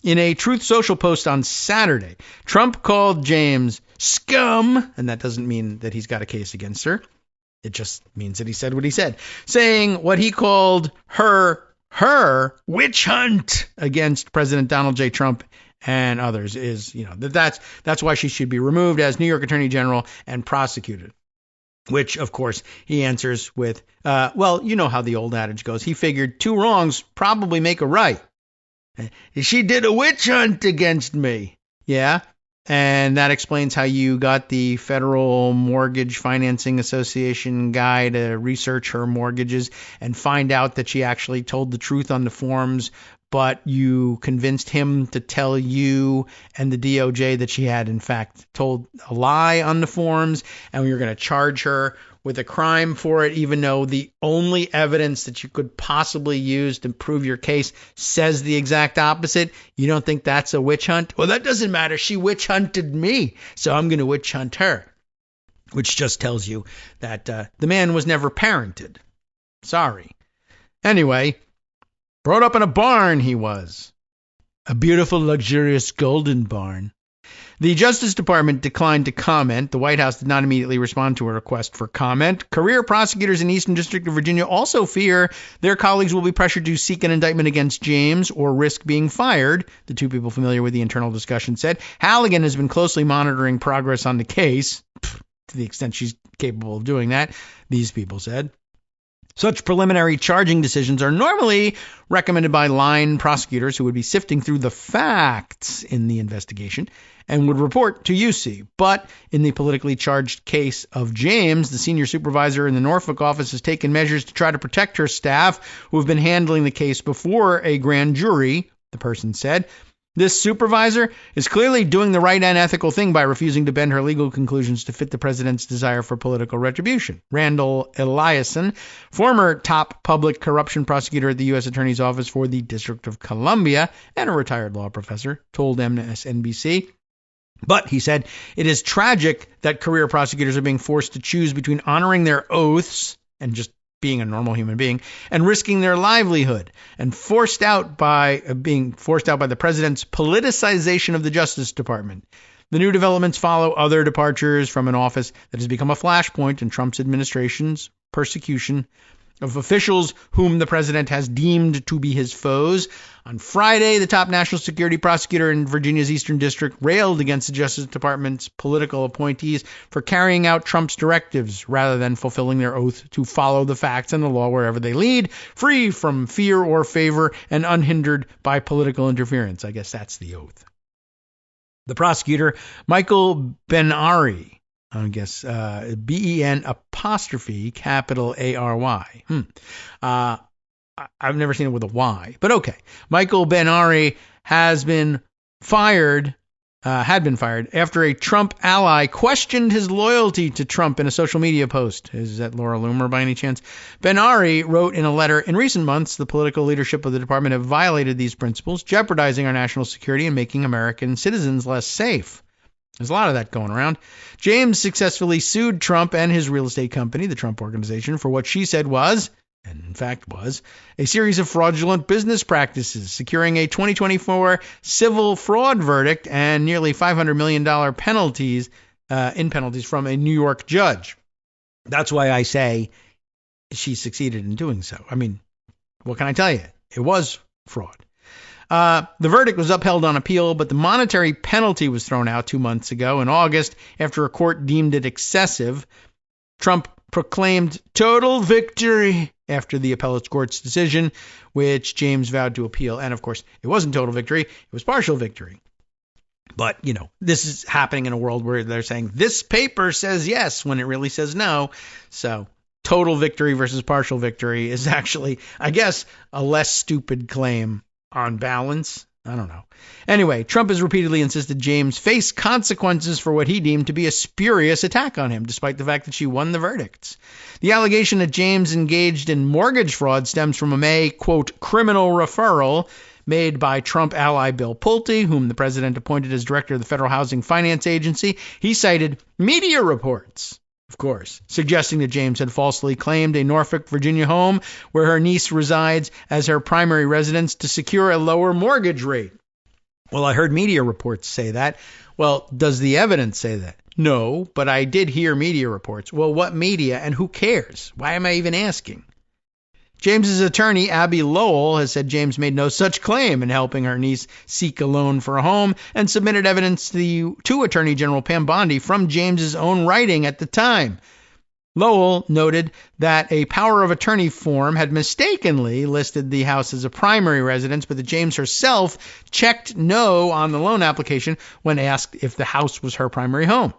In a Truth Social post on Saturday, Trump called James scum, and that doesn't mean that he's got a case against her. It just means that he said what he said, saying what he called her witch hunt against President Donald J. Trump and others is, that's why she should be removed as New York Attorney General and prosecuted. Which, of course, he answers with, well, you know how the old adage goes. He figured two wrongs probably make a right. She did a witch hunt against me. Yeah. And that explains how you got the Federal Mortgage Financing Association guy to research her mortgages and find out that she actually told the truth on the forms, but you convinced him to tell you and the DOJ that she had, in fact, told a lie on the forms, and we were going to charge her with a crime for it, even though the only evidence that you could possibly use to prove your case says the exact opposite. You don't think that's a witch hunt? Well, that doesn't matter. She witch hunted me, so I'm going to witch hunt her, which just tells you that the man was never parented. Sorry. Anyway, brought up in a barn he was. A beautiful, luxurious golden barn. The Justice Department declined to comment. The White House did not immediately respond to a request for comment. Career prosecutors in the Eastern District of Virginia also fear their colleagues will be pressured to seek an indictment against James or risk being fired. The two people familiar with the internal discussion said Halligan has been closely monitoring progress on the case, to the extent she's capable of doing that, these people said. Such preliminary charging decisions are normally recommended by line prosecutors who would be sifting through the facts in the investigation and would report to UC. But in the politically charged case of James, the senior supervisor in the Norfolk office has taken measures to try to protect her staff who have been handling the case before a grand jury, the person said. This supervisor is clearly doing the right and ethical thing by refusing to bend her legal conclusions to fit the president's desire for political retribution. Randall Eliason, former top public corruption prosecutor at the U.S. Attorney's Office for the District of Columbia and a retired law professor, told MSNBC, But, he said, it is tragic that career prosecutors are being forced to choose between honoring their oaths and just being a normal human being and risking their livelihood and being forced out by the president's politicization of the Justice Department. The new developments follow other departures from an office that has become a flashpoint in Trump's administration's persecution of officials whom the president has deemed to be his foes. On Friday, the top national security prosecutor in Virginia's Eastern District railed against the Justice Department's political appointees for carrying out Trump's directives rather than fulfilling their oath to follow the facts and the law wherever they lead, free from fear or favor and unhindered by political interference. I guess that's the oath. The prosecutor, Michael Ben-Ari, I guess, B-E-N apostrophe capital A-R-Y. I've never seen it with a Y, but okay. Michael Ben-Ari had been fired after a Trump ally questioned his loyalty to Trump in a social media post. Is that Laura Loomer by any chance? Ben-Ari wrote in a letter, in recent months, the political leadership of the department have violated these principles, jeopardizing our national security and making American citizens less safe. There's a lot of that going around. James successfully sued Trump and his real estate company, the Trump Organization, for what she said was, and in fact was, a series of fraudulent business practices, securing a 2024 civil fraud verdict and nearly $500 million penalties from a New York judge. That's why I say she succeeded in doing so. I mean, what can I tell you? It was fraud. The verdict was upheld on appeal, but the monetary penalty was thrown out 2 months ago in August after a court deemed it excessive. Trump proclaimed total victory after the appellate court's decision, which James vowed to appeal. And of course, it wasn't total victory. It was partial victory. But, this is happening in a world where they're saying this paper says yes when it really says no. So total victory versus partial victory is actually, I guess, a less stupid claim. On balance, I don't know. Anyway, Trump has repeatedly insisted James face consequences for what he deemed to be a spurious attack on him, despite the fact that she won the verdicts. The allegation that James engaged in mortgage fraud stems from a May, quote, criminal referral made by Trump ally Bill Pulte, whom the president appointed as director of the Federal Housing Finance Agency. He cited media reports, of course, suggesting that James had falsely claimed a Norfolk, Virginia home where her niece resides as her primary residence to secure a lower mortgage rate. Well, I heard media reports say that. Well, does the evidence say that? No, but I did hear media reports. Well, what media and who cares? Why am I even asking? James's attorney, Abby Lowell, has said James made no such claim in helping her niece seek a loan for a home and submitted evidence to Attorney General Pam Bondi from James's own writing at the time. Lowell noted that a power of attorney form had mistakenly listed the house as a primary residence, but that James herself checked no on the loan application when asked if the house was her primary home.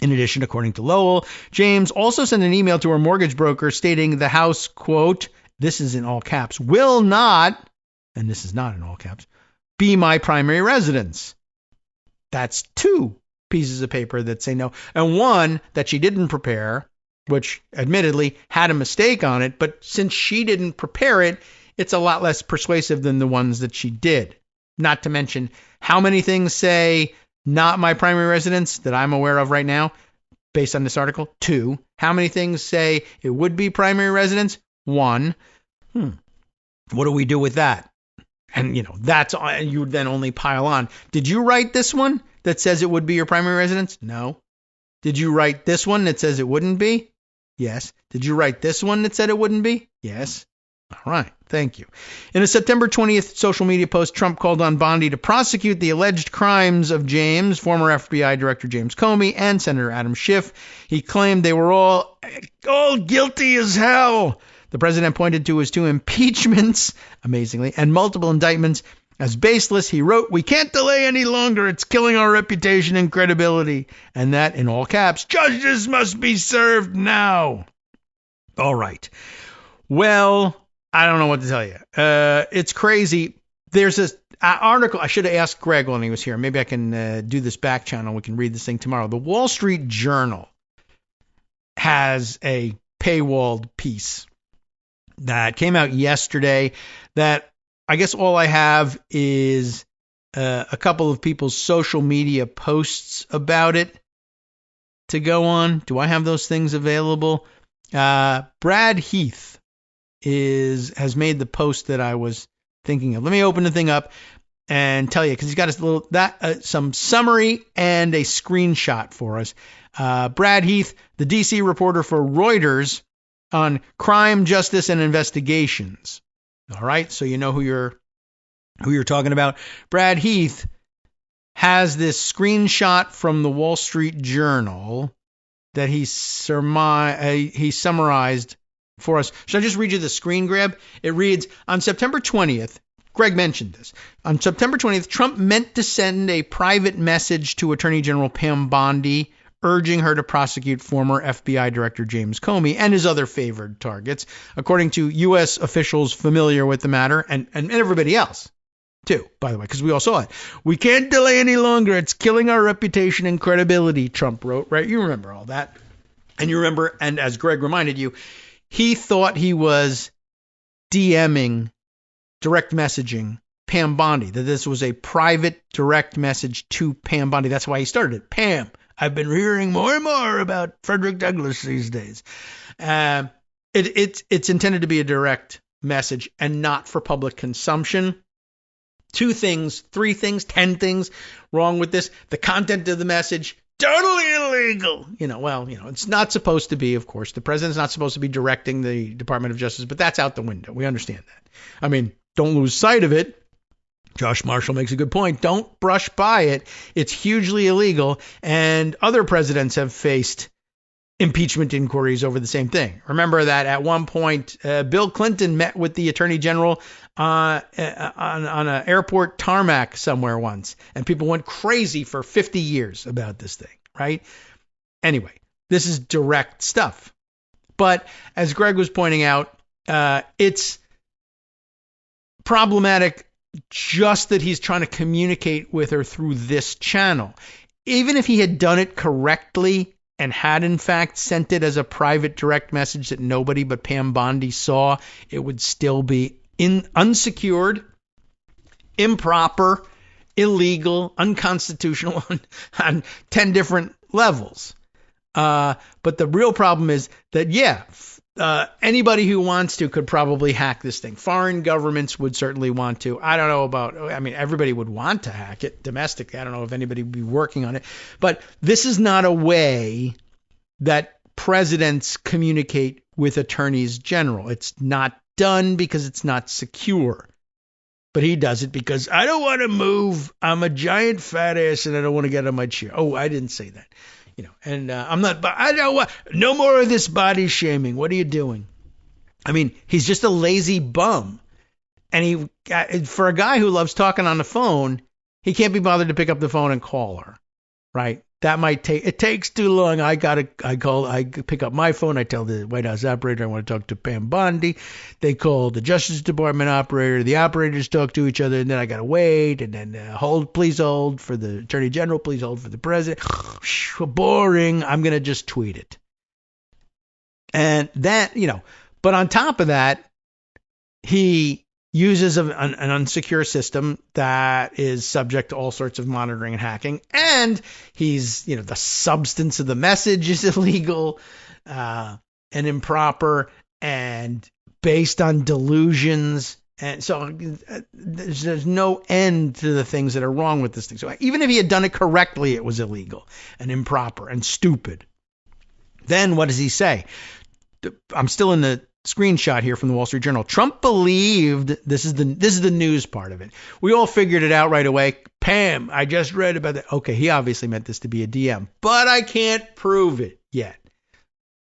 In addition, according to Lowell, James also sent an email to her mortgage broker stating the house, quote, this is in all caps, will not, and this is not in all caps, be my primary residence. That's two pieces of paper that say no. And one that she didn't prepare, which admittedly had a mistake on it, but since she didn't prepare it, it's a lot less persuasive than the ones that she did. Not to mention how many things say not my primary residence that I'm aware of right now, based on this article? 2. How many things say it would be primary residence? 1. What do we do with that? And, that's, you would then only pile on. Did you write this one that says it would be your primary residence? No. Did you write this one that says it wouldn't be? Yes. Did you write this one that said it wouldn't be? Yes. All right. Thank you. In a September 20th social media post, Trump called on Bondi to prosecute the alleged crimes of James, former FBI Director James Comey, and Senator Adam Schiff. He claimed they were all guilty as hell. The president pointed to his 2 impeachments, amazingly, and multiple indictments as baseless. He wrote, "We can't delay any longer. It's killing our reputation and credibility." And that, in all caps, "Justice must be served now." All right. Well, I don't know what to tell you. It's crazy. There's this article. I should have asked Greg when he was here. Maybe I can do this back channel. We can read this thing tomorrow. The Wall Street Journal has a paywalled piece that came out yesterday that I guess all I have is a couple of people's social media posts about it to go on. Do I have those things available? Brad Heath has made the post that I was thinking of. Let me open the thing up and tell you, because he's got some summary and a screenshot for us. Brad Heath, the DC reporter for Reuters on crime, justice, and investigations. All right, so you know who you're talking about. Brad Heath has this screenshot from the Wall Street Journal that he summarized for us. Should I just read you the screen grab? It reads, on September 20th, Greg mentioned this. On September 20th, Trump meant to send a private message to Attorney General Pam Bondi urging her to prosecute former FBI Director James Comey and his other favored targets, according to U.S. officials familiar with the matter and everybody else, too, by the way, because we all saw it. We can't delay any longer. It's killing our reputation and credibility, Trump wrote, right? You remember all that. And you remember, and as Greg reminded you, he thought he was DMing, direct messaging, Pam Bondi, that this was a private direct message to Pam Bondi. That's why he started it. Pam, I've been hearing more and more about Frederick Douglass these days. It's intended to be a direct message and not for public consumption. 2 things, 3 things, 10 things wrong with this. The content of the message, totally illegal. It's not supposed to be, of course. The president's not supposed to be directing the Department of Justice, but that's out the window. We understand that. I mean, don't lose sight of it. Josh Marshall makes a good point. Don't brush by it. It's hugely illegal, and other presidents have faced impeachment inquiries over the same thing. Remember that at one point, Bill Clinton met with the Attorney General on an airport tarmac somewhere once, and people went crazy for 50 years about this thing, right? Anyway, this is direct stuff. But as Greg was pointing out, it's problematic just that he's trying to communicate with her through this channel. Even if he had done it correctly and had in fact sent it as a private direct message that nobody but Pam Bondi saw, it would still be unsecured, improper, illegal, unconstitutional on 10 different levels. But the real problem is that, anybody who wants to could probably hack this thing. Foreign governments would certainly want to. I don't know everybody would want to hack it domestically. I don't know if anybody would be working on it. But this is not a way that presidents communicate with attorneys general. It's not done because it's not secure. But he does it because I don't want to move. I'm a giant fat ass and I don't want to get on my chair. Oh, I didn't say that. I'm not, I don't want, no more of this body shaming. What are you doing? I mean, he's just a lazy bum. And for a guy who loves talking on the phone, he can't be bothered to pick up the phone and call her, right? That might it takes too long. I pick up my phone. I tell the White House operator I want to talk to Pam Bondi. They call the Justice Department operator. The operators talk to each other, and then I got to wait, and then please hold for the Attorney General, please hold for the President. Boring. I'm going to just tweet it. And that, but on top of that, he uses an unsecure system that is subject to all sorts of monitoring and hacking. And he's, the substance of the message is illegal and improper and based on delusions. And so there's no end to the things that are wrong with this thing. So even if he had done it correctly, it was illegal and improper and stupid. Then what does he say? I'm still in the screenshot here from the Wall Street Journal. Trump believed, this is the news part of it. We all figured it out right away. Pam, I just read about that. Okay, he obviously meant this to be a DM, but I can't prove it yet.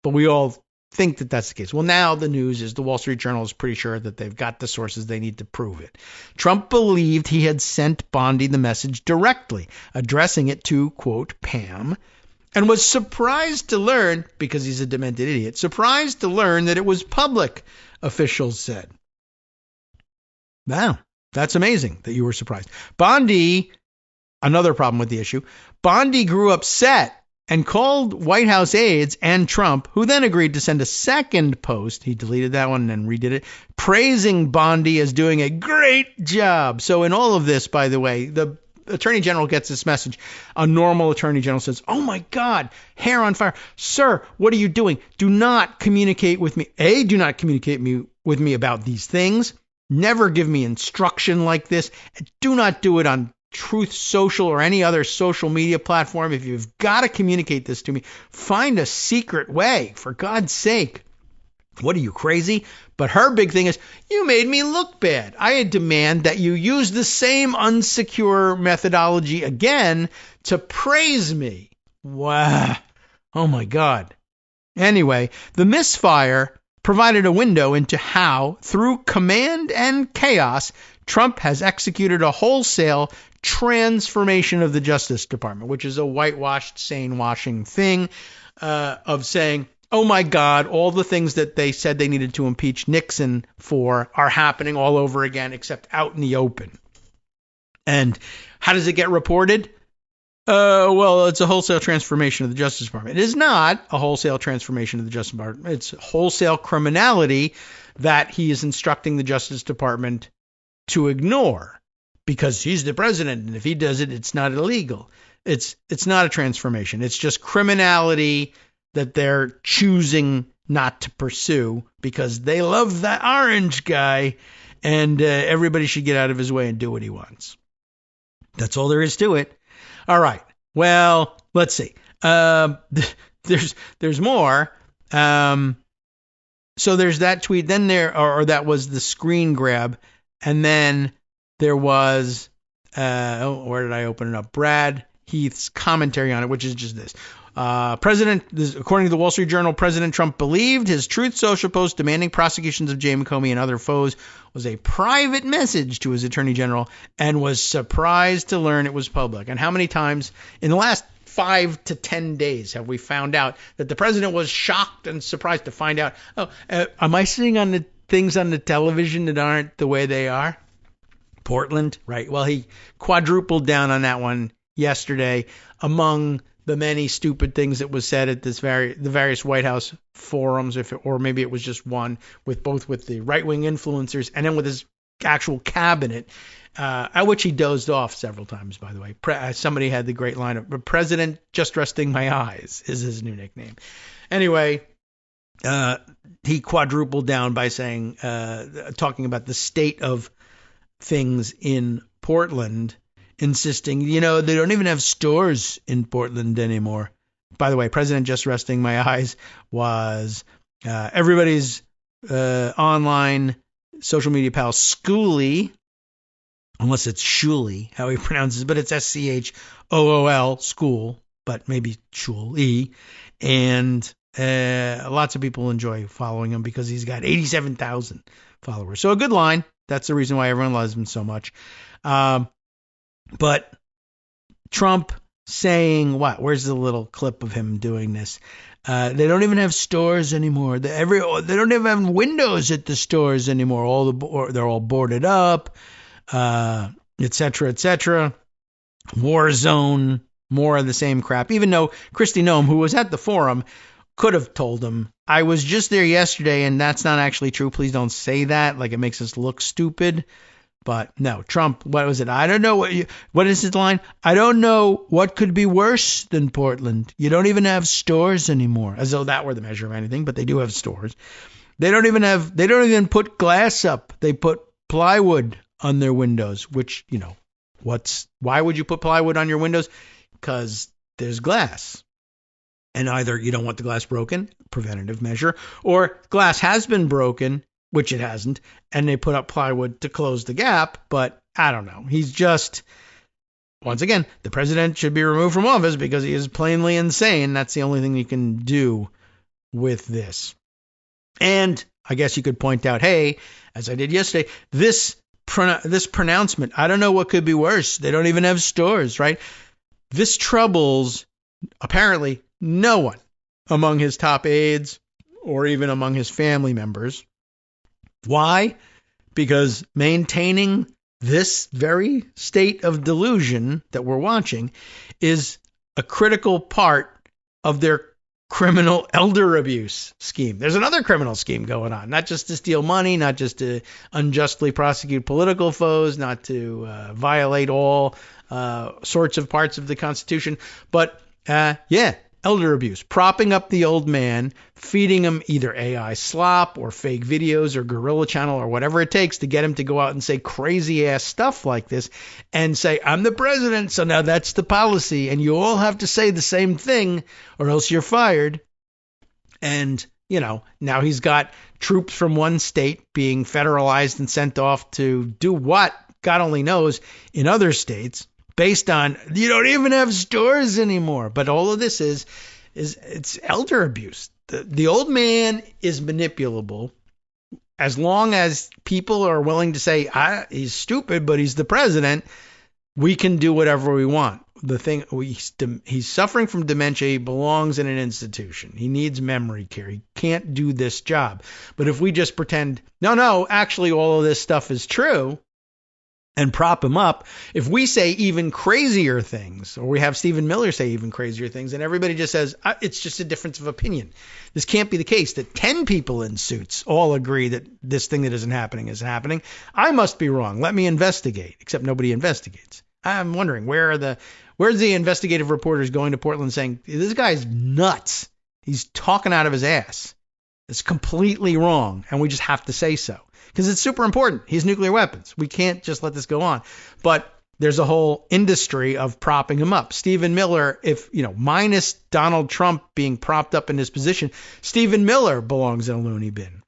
But we all think that that's the case. Well, now the news is the Wall Street Journal is pretty sure that they've got the sources they need to prove it. Trump believed he had sent Bondi the message directly, addressing it to, quote, Pam, and was surprised to learn, because he's a demented idiot, surprised to learn that it was public, officials said. Wow, that's amazing that you were surprised. Bondi, another problem with the issue, Bondi grew upset and called White House aides and Trump, who then agreed to send a second post. He deleted that one and then redid it, praising Bondi as doing a great job. So in all of this, by the way, the Attorney General gets this message. A normal Attorney General says, oh my God, hair on fire. Sir, what are you doing? Do not communicate with me. Do not communicate with me about these things. Never give me instruction like this. Do not do it on Truth Social or any other social media platform. If you've got to communicate this to me, find a secret way, for God's sake. What are you, crazy? But her big thing is, you made me look bad. I demand that you use the same unsecure methodology again to praise me. Wow. Oh my God. Anyway, the misfire provided a window into how, through command and chaos, Trump has executed a wholesale transformation of the Justice Department, which is a whitewashed, sane-washing thing of saying, oh my God, all the things that they said they needed to impeach Nixon for are happening all over again, except out in the open. And how does it get reported? Well, it's a wholesale transformation of the Justice Department. It is not a wholesale transformation of the Justice Department. It's wholesale criminality that he is instructing the Justice Department to ignore because he's the president. And if he does it, it's not illegal. It's not a transformation. It's just criminality that they're choosing not to pursue because they love that orange guy and everybody should get out of his way and do what he wants. That's all there is to it. All right. Well, let's see. There's more. So there's that tweet. Then or that was the screen grab. And then there was, where did I open it up? Brad Heath's commentary on it, which is just this. According to the Wall Street Journal, President Trump believed his Truth Social post demanding prosecutions of Jamie Comey and other foes was a private message to his Attorney General and was surprised to learn it was public. And how many times in the last 5 to 10 days have we found out that the president was shocked and surprised to find out, am I seeing on the things on the television that aren't the way they are? Portland, right? Well, he quadrupled down on that one yesterday among the many stupid things that was said at the various White House forums, or maybe it was just one, with the right-wing influencers and then with his actual cabinet, at which he dozed off several times, by the way. Somebody had the great line of, President Just Resting My Eyes is his new nickname. Anyway, he quadrupled down by saying, talking about the state of things in Portland, insisting, they don't even have stores in Portland anymore. By the way, President Just Resting My Eyes was everybody's online social media pal, Schooly, unless it's Shuli, how he pronounces it, but it's SCHOOL, school, but maybe Shuli. And lots of people enjoy following him because he's got 87,000 followers. So a good line. That's the reason why everyone loves him so much. But Trump saying what? Where's the little clip of him doing this? They don't even have stores anymore. They don't even have windows at the stores anymore. They're all boarded up, et cetera, et cetera. War zone, more of the same crap. Even though Kristi Noem, who was at the forum, could have told him, I was just there yesterday and that's not actually true. Please don't say that. Like, it makes us look stupid. But no, Trump, what was it? I don't know what is his line? I don't know what could be worse than Portland. You don't even have stores anymore, as though that were the measure of anything, but they do have stores. They don't even put glass up. They put plywood on their windows, which, why would you put plywood on your windows? Because there's glass. And either you don't want the glass broken, preventative measure, or glass has been broken, which it hasn't, and they put up plywood to close the gap, but I don't know. He's just, once again, the president should be removed from office because he is plainly insane. That's the only thing you can do with this. And I guess you could point out, hey, as I did yesterday, this pronouncement, I don't know what could be worse. They don't even have stores, right? This troubles, apparently, no one among his top aides or even among his family members. Why? Because maintaining this very state of delusion that we're watching is a critical part of their criminal elder abuse scheme. There's another criminal scheme going on, not just to steal money, not just to unjustly prosecute political foes, not to violate all sorts of parts of the Constitution, but elder abuse, propping up the old man, feeding him either AI slop or fake videos or Gorilla Channel or whatever it takes to get him to go out and say crazy ass stuff like this and say, I'm the president, so now that's the policy, and you all have to say the same thing or else you're fired. And, now he's got troops from one state being federalized and sent off to do what, God only knows, in other states. Based on, you don't even have stores anymore. But all of this is it's elder abuse. The old man is manipulable as long as people are willing to say, he's stupid, but he's the president. We can do whatever we want. He's suffering from dementia. He belongs in an institution. He needs memory care. He can't do this job. But if we just pretend, no, actually all of this stuff is true, and prop him up, if we say even crazier things, or we have Stephen Miller say even crazier things, and everybody just says, it's just a difference of opinion. This can't be the case that 10 people in suits all agree that this thing that isn't happening is happening. I must be wrong. Let me investigate. Except nobody investigates. I'm wondering, where's the investigative reporters going to Portland saying, this guy's nuts. He's talking out of his ass. It's completely wrong, and we just have to say so. Because it's super important. He has nuclear weapons. We can't just let this go on. But there's a whole industry of propping him up. Stephen Miller, minus Donald Trump being propped up in his position, Stephen Miller belongs in a loony bin.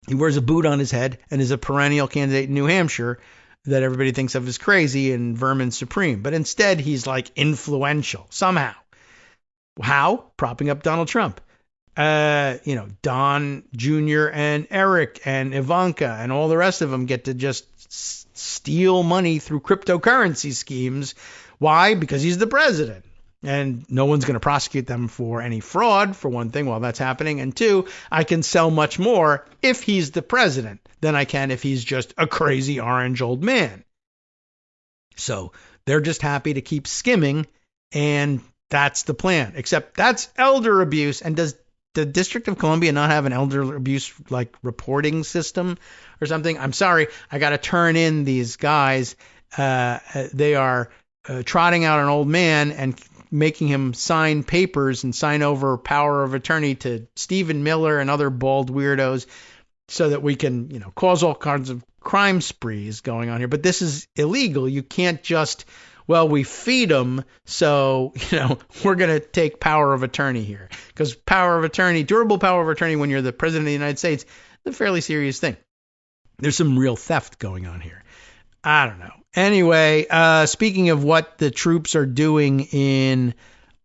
He wears a boot on his head and is a perennial candidate in New Hampshire that everybody thinks of as crazy and vermin supreme. But instead, he's like influential somehow. How? Propping up Donald Trump. Don Jr. and Eric and Ivanka and all the rest of them get to just steal money through cryptocurrency schemes. Why? Because he's the president. And no one's going to prosecute them for any fraud, for one thing, while that's happening. And two, I can sell much more if he's the president than I can if he's just a crazy orange old man. So they're just happy to keep skimming, and that's the plan. Except that's elder abuse. And does the District of Columbia not have an elder abuse reporting system or something? I'm sorry, I got to turn in these guys. They are trotting out an old man and making him sign papers and sign over power of attorney to Stephen Miller and other bald weirdos so that we can, cause all kinds of crime sprees going on here. But this is illegal. You can't just, we feed them, so, we're going to take power of attorney here. Because durable power of attorney when you're the president of the United States, is a fairly serious thing. There's some real theft going on here. I don't know. Anyway, speaking of what the troops are doing in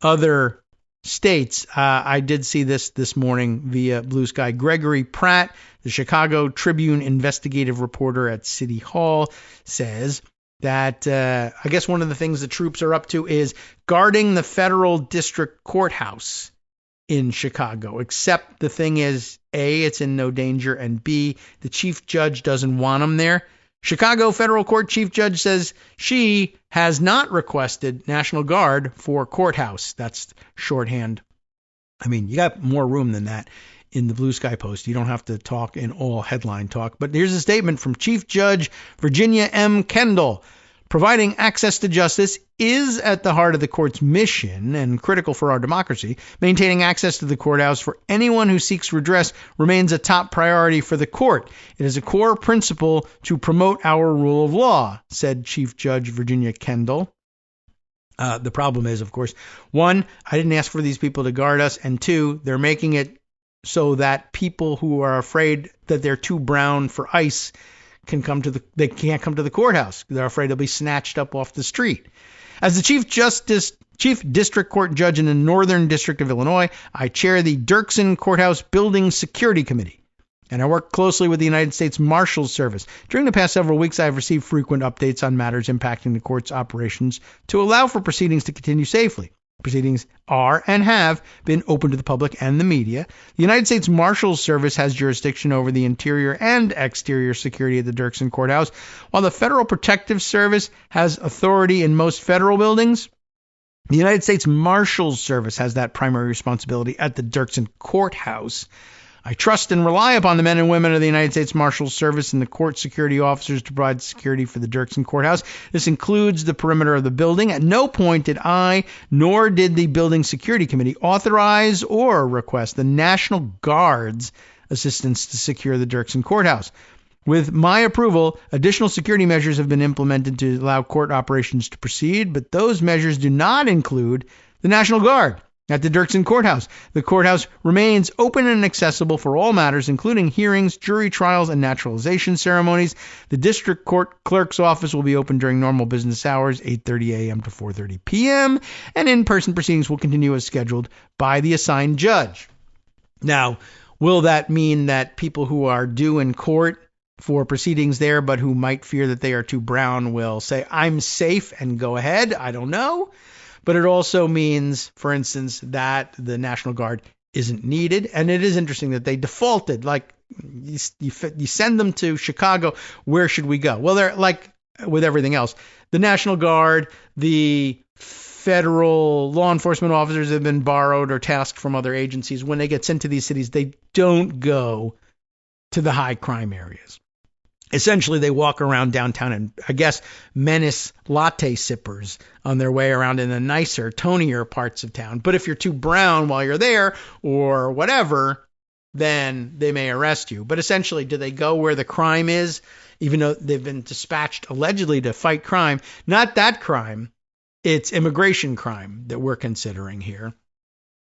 other states, I did see this morning via Blue Sky. Gregory Pratt, the Chicago Tribune investigative reporter at City Hall, says that I guess one of the things the troops are up to is guarding the federal district courthouse in Chicago. Except the thing is, A, it's in no danger, and B, the chief judge doesn't want them there. Chicago Federal Court Chief Judge says she has not requested National Guard for courthouse. That's shorthand. I mean, you got more room than that in the Blue Sky Post. You don't have to talk in all headline talk. But here's a statement from Chief Judge Virginia M. Kendall. Providing access to justice is at the heart of the court's mission and critical for our democracy. Maintaining access to the courthouse for anyone who seeks redress remains a top priority for the court. It is a core principle to promote our rule of law, said Chief Judge Virginia Kendall. The problem is, of course, one, I didn't ask for these people to guard us, and two, they're making it so that people who are afraid that they're too brown for ICE can't come to the courthouse. They're afraid they'll be snatched up off the street. As the Chief District Court Judge in the Northern District of Illinois, I chair the Dworkin Courthouse Building Security Committee, and I work closely with the United States Marshals Service. During the past several weeks, I have received frequent updates on matters impacting the court's operations to allow for proceedings to continue safely. Proceedings are and have been open to the public and the media. The United States Marshals Service has jurisdiction over the interior and exterior security of the Dworkin Courthouse, while the Federal Protective Service has authority in most federal buildings. The United States Marshals Service has that primary responsibility at the Dworkin Courthouse. I trust and rely upon the men and women of the United States Marshals Service and the court security officers to provide security for the Dworkin Courthouse. This includes the perimeter of the building. At no point did I, nor did the Building Security Committee, authorize or request the National Guard's assistance to secure the Dworkin Courthouse. With my approval, additional security measures have been implemented to allow court operations to proceed, but those measures do not include the National Guard at the Dworkin Courthouse. The courthouse remains open and accessible for all matters, including hearings, jury trials, and naturalization ceremonies. The district court clerk's office will be open during normal business hours, 8:30 a.m. to 4:30 p.m., and in-person proceedings will continue as scheduled by the assigned judge. Now, will that mean that people who are due in court for proceedings there, but who might fear that they are too brown, will say, I'm safe and go ahead? I don't know. But it also means, for instance, that the National Guard isn't needed. And it is interesting that they defaulted. Like, you send them to Chicago, where should we go? Well, they're like with everything else. The National Guard, the federal law enforcement officers have been borrowed or tasked from other agencies. When they get sent to these cities, they don't go to the high crime areas. Essentially, they walk around downtown and, I guess, menace latte sippers on their way around in the nicer, tonier parts of town. But if you're too brown while you're there or whatever, then they may arrest you. But essentially, do they go where the crime is, even though they've been dispatched allegedly to fight crime? Not that crime. It's immigration crime that we're considering here.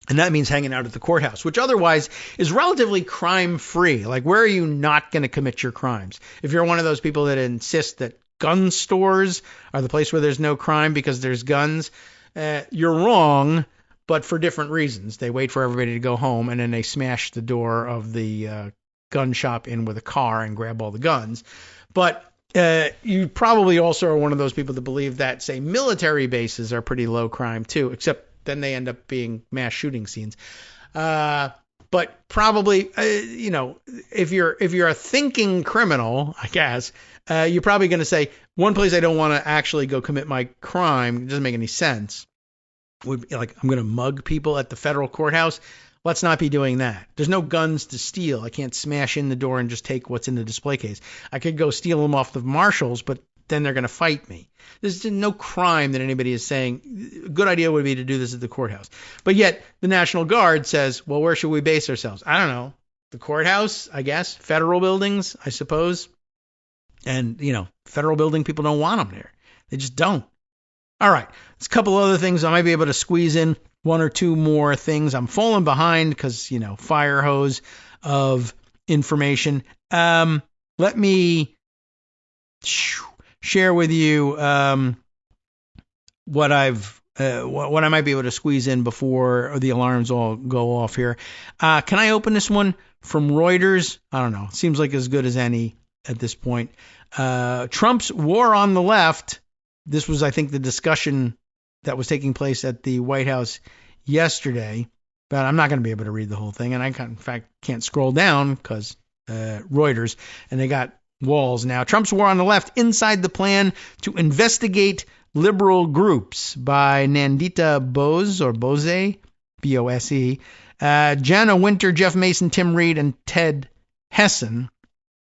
And that means hanging out at the courthouse, which otherwise is relatively crime-free. Like, where are you not going to commit your crimes? If you're one of those people that insist that gun stores are the place where there's no crime because there's guns, you're wrong, but for different reasons. They wait for everybody to go home, and then they smash the door of the gun shop in with a car and grab all the guns. But you probably also are one of those people that believe that, say, military bases are pretty low crime too, except then they end up being mass shooting scenes. But probably, if you're a thinking criminal, I guess, you're probably going to say, one place I don't want to actually go commit my crime, it doesn't make any sense, would be like, I'm going to mug people at the federal courthouse. Let's not be doing that. There's no guns to steal. I can't smash in the door and just take what's in the display case. I could go steal them off the marshals, but then they're going to fight me. There's no crime that anybody is saying. A good idea would be to do this at the courthouse. But yet the National Guard says, well, where should we base ourselves? I don't know. The courthouse, I guess. Federal buildings, I suppose. And, federal building people don't want them there. They just don't. All right. There's a couple other things I might be able to squeeze in. One or two more things. I'm falling behind because, fire hose of information. Let me share with you what I might be able to squeeze in before the alarms all go off here. Can I open this one from Reuters? I don't know. It seems like as good as any at this point. Trump's war on the left. This was, I think, the discussion that was taking place at the White House yesterday. But I'm not going to be able to read the whole thing. And I, in fact, can't scroll down because Reuters. And they got walls now. Trump's war on the left, inside the plan to investigate liberal groups, by Nandita Bose, or Bose, B-O-S-E, Jana Winter, Jeff Mason, Tim Reed, and Ted Hessen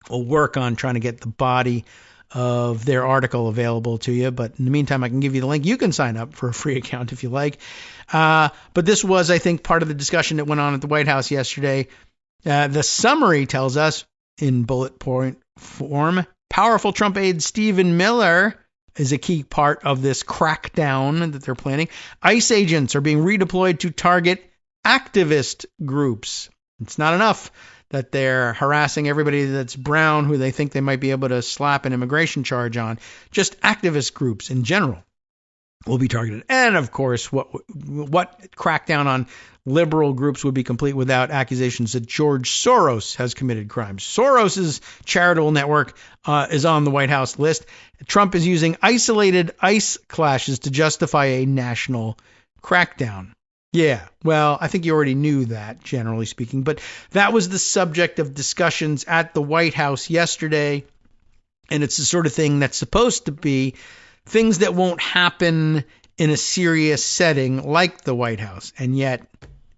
will work on trying to get the body of their article available to you. But in the meantime, I can give you the link. You can sign up for a free account if you like. But this was, I think, part of the discussion that went on at the White House yesterday. The summary tells us, in bullet point form, powerful Trump aide Stephen Miller is a key part of this crackdown that they're planning. ICE agents are being redeployed to target activist groups. It's not enough that they're harassing everybody that's brown who they think they might be able to slap an immigration charge on. Just activist groups in general will be targeted. And of course, what crackdown on liberal groups would be complete without accusations that George Soros has committed crimes. Soros's charitable network is on the White House list. Trump is using isolated ICE clashes to justify a national crackdown. Yeah, well, I think you already knew that, generally speaking, but that was the subject of discussions at the White House yesterday, and it's the sort of thing that's supposed to be things that won't happen in a serious setting like the White House. And yet,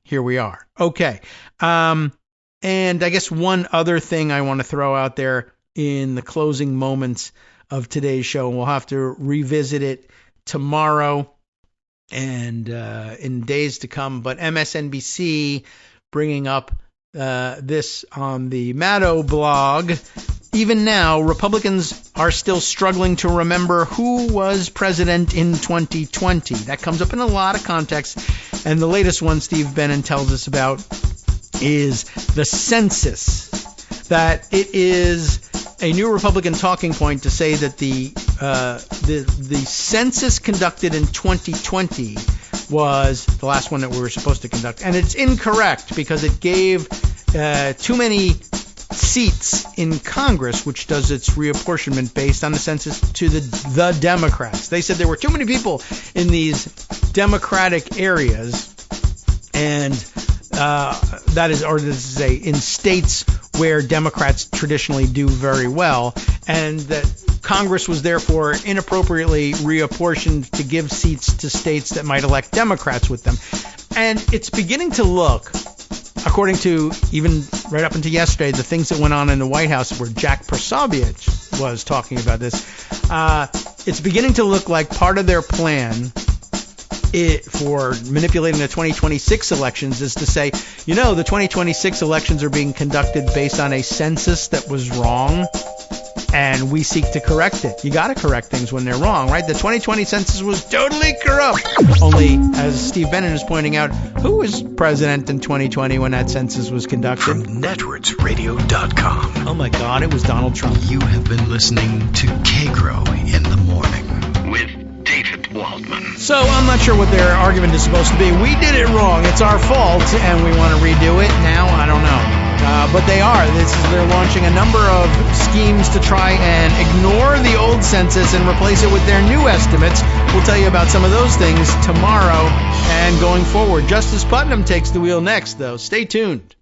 here we are. Okay. And I guess one other thing I want to throw out there in the closing moments of today's show, and we'll have to revisit it tomorrow and in days to come, but MSNBC bringing up this on the Maddow blog. Even now, Republicans are still struggling to remember who was president in 2020. That comes up in a lot of contexts, and the latest one Steve Bannon tells us about is the census. That it is a new Republican talking point to say that the census conducted in 2020 was the last one that we were supposed to conduct, and it's incorrect because it gave too many seats in Congress, which does its reapportionment based on the census, to the Democrats. They said there were too many people in these Democratic areas, and that is, or to say, in states where Democrats traditionally do very well, and that Congress was therefore inappropriately reapportioned to give seats to states that might elect Democrats with them. And it's beginning to look, according to even right up until yesterday, the things that went on in the White House where Jack Posobiec was talking about this, it's beginning to look like part of their plan for manipulating the 2026 elections is to say, you know, the 2026 elections are being conducted based on a census that was wrong, and we seek to correct it. You got to correct things when they're wrong, right? The 2020 census was totally corrupt. Only, as Steve Bannon is pointing out, who was president in 2020 when that census was conducted? From networksradio.com. Oh my God, it was Donald Trump. You have been listening to Kagro in the morning with David Waldman. So I'm not sure what their argument is supposed to be. We did it wrong. It's our fault, and we want to redo it now. I don't know. But they are. They're launching a number of schemes to try and ignore the old census and replace it with their new estimates. We'll tell you about some of those things tomorrow and going forward. Justice Putnam takes the wheel next, though. Stay tuned.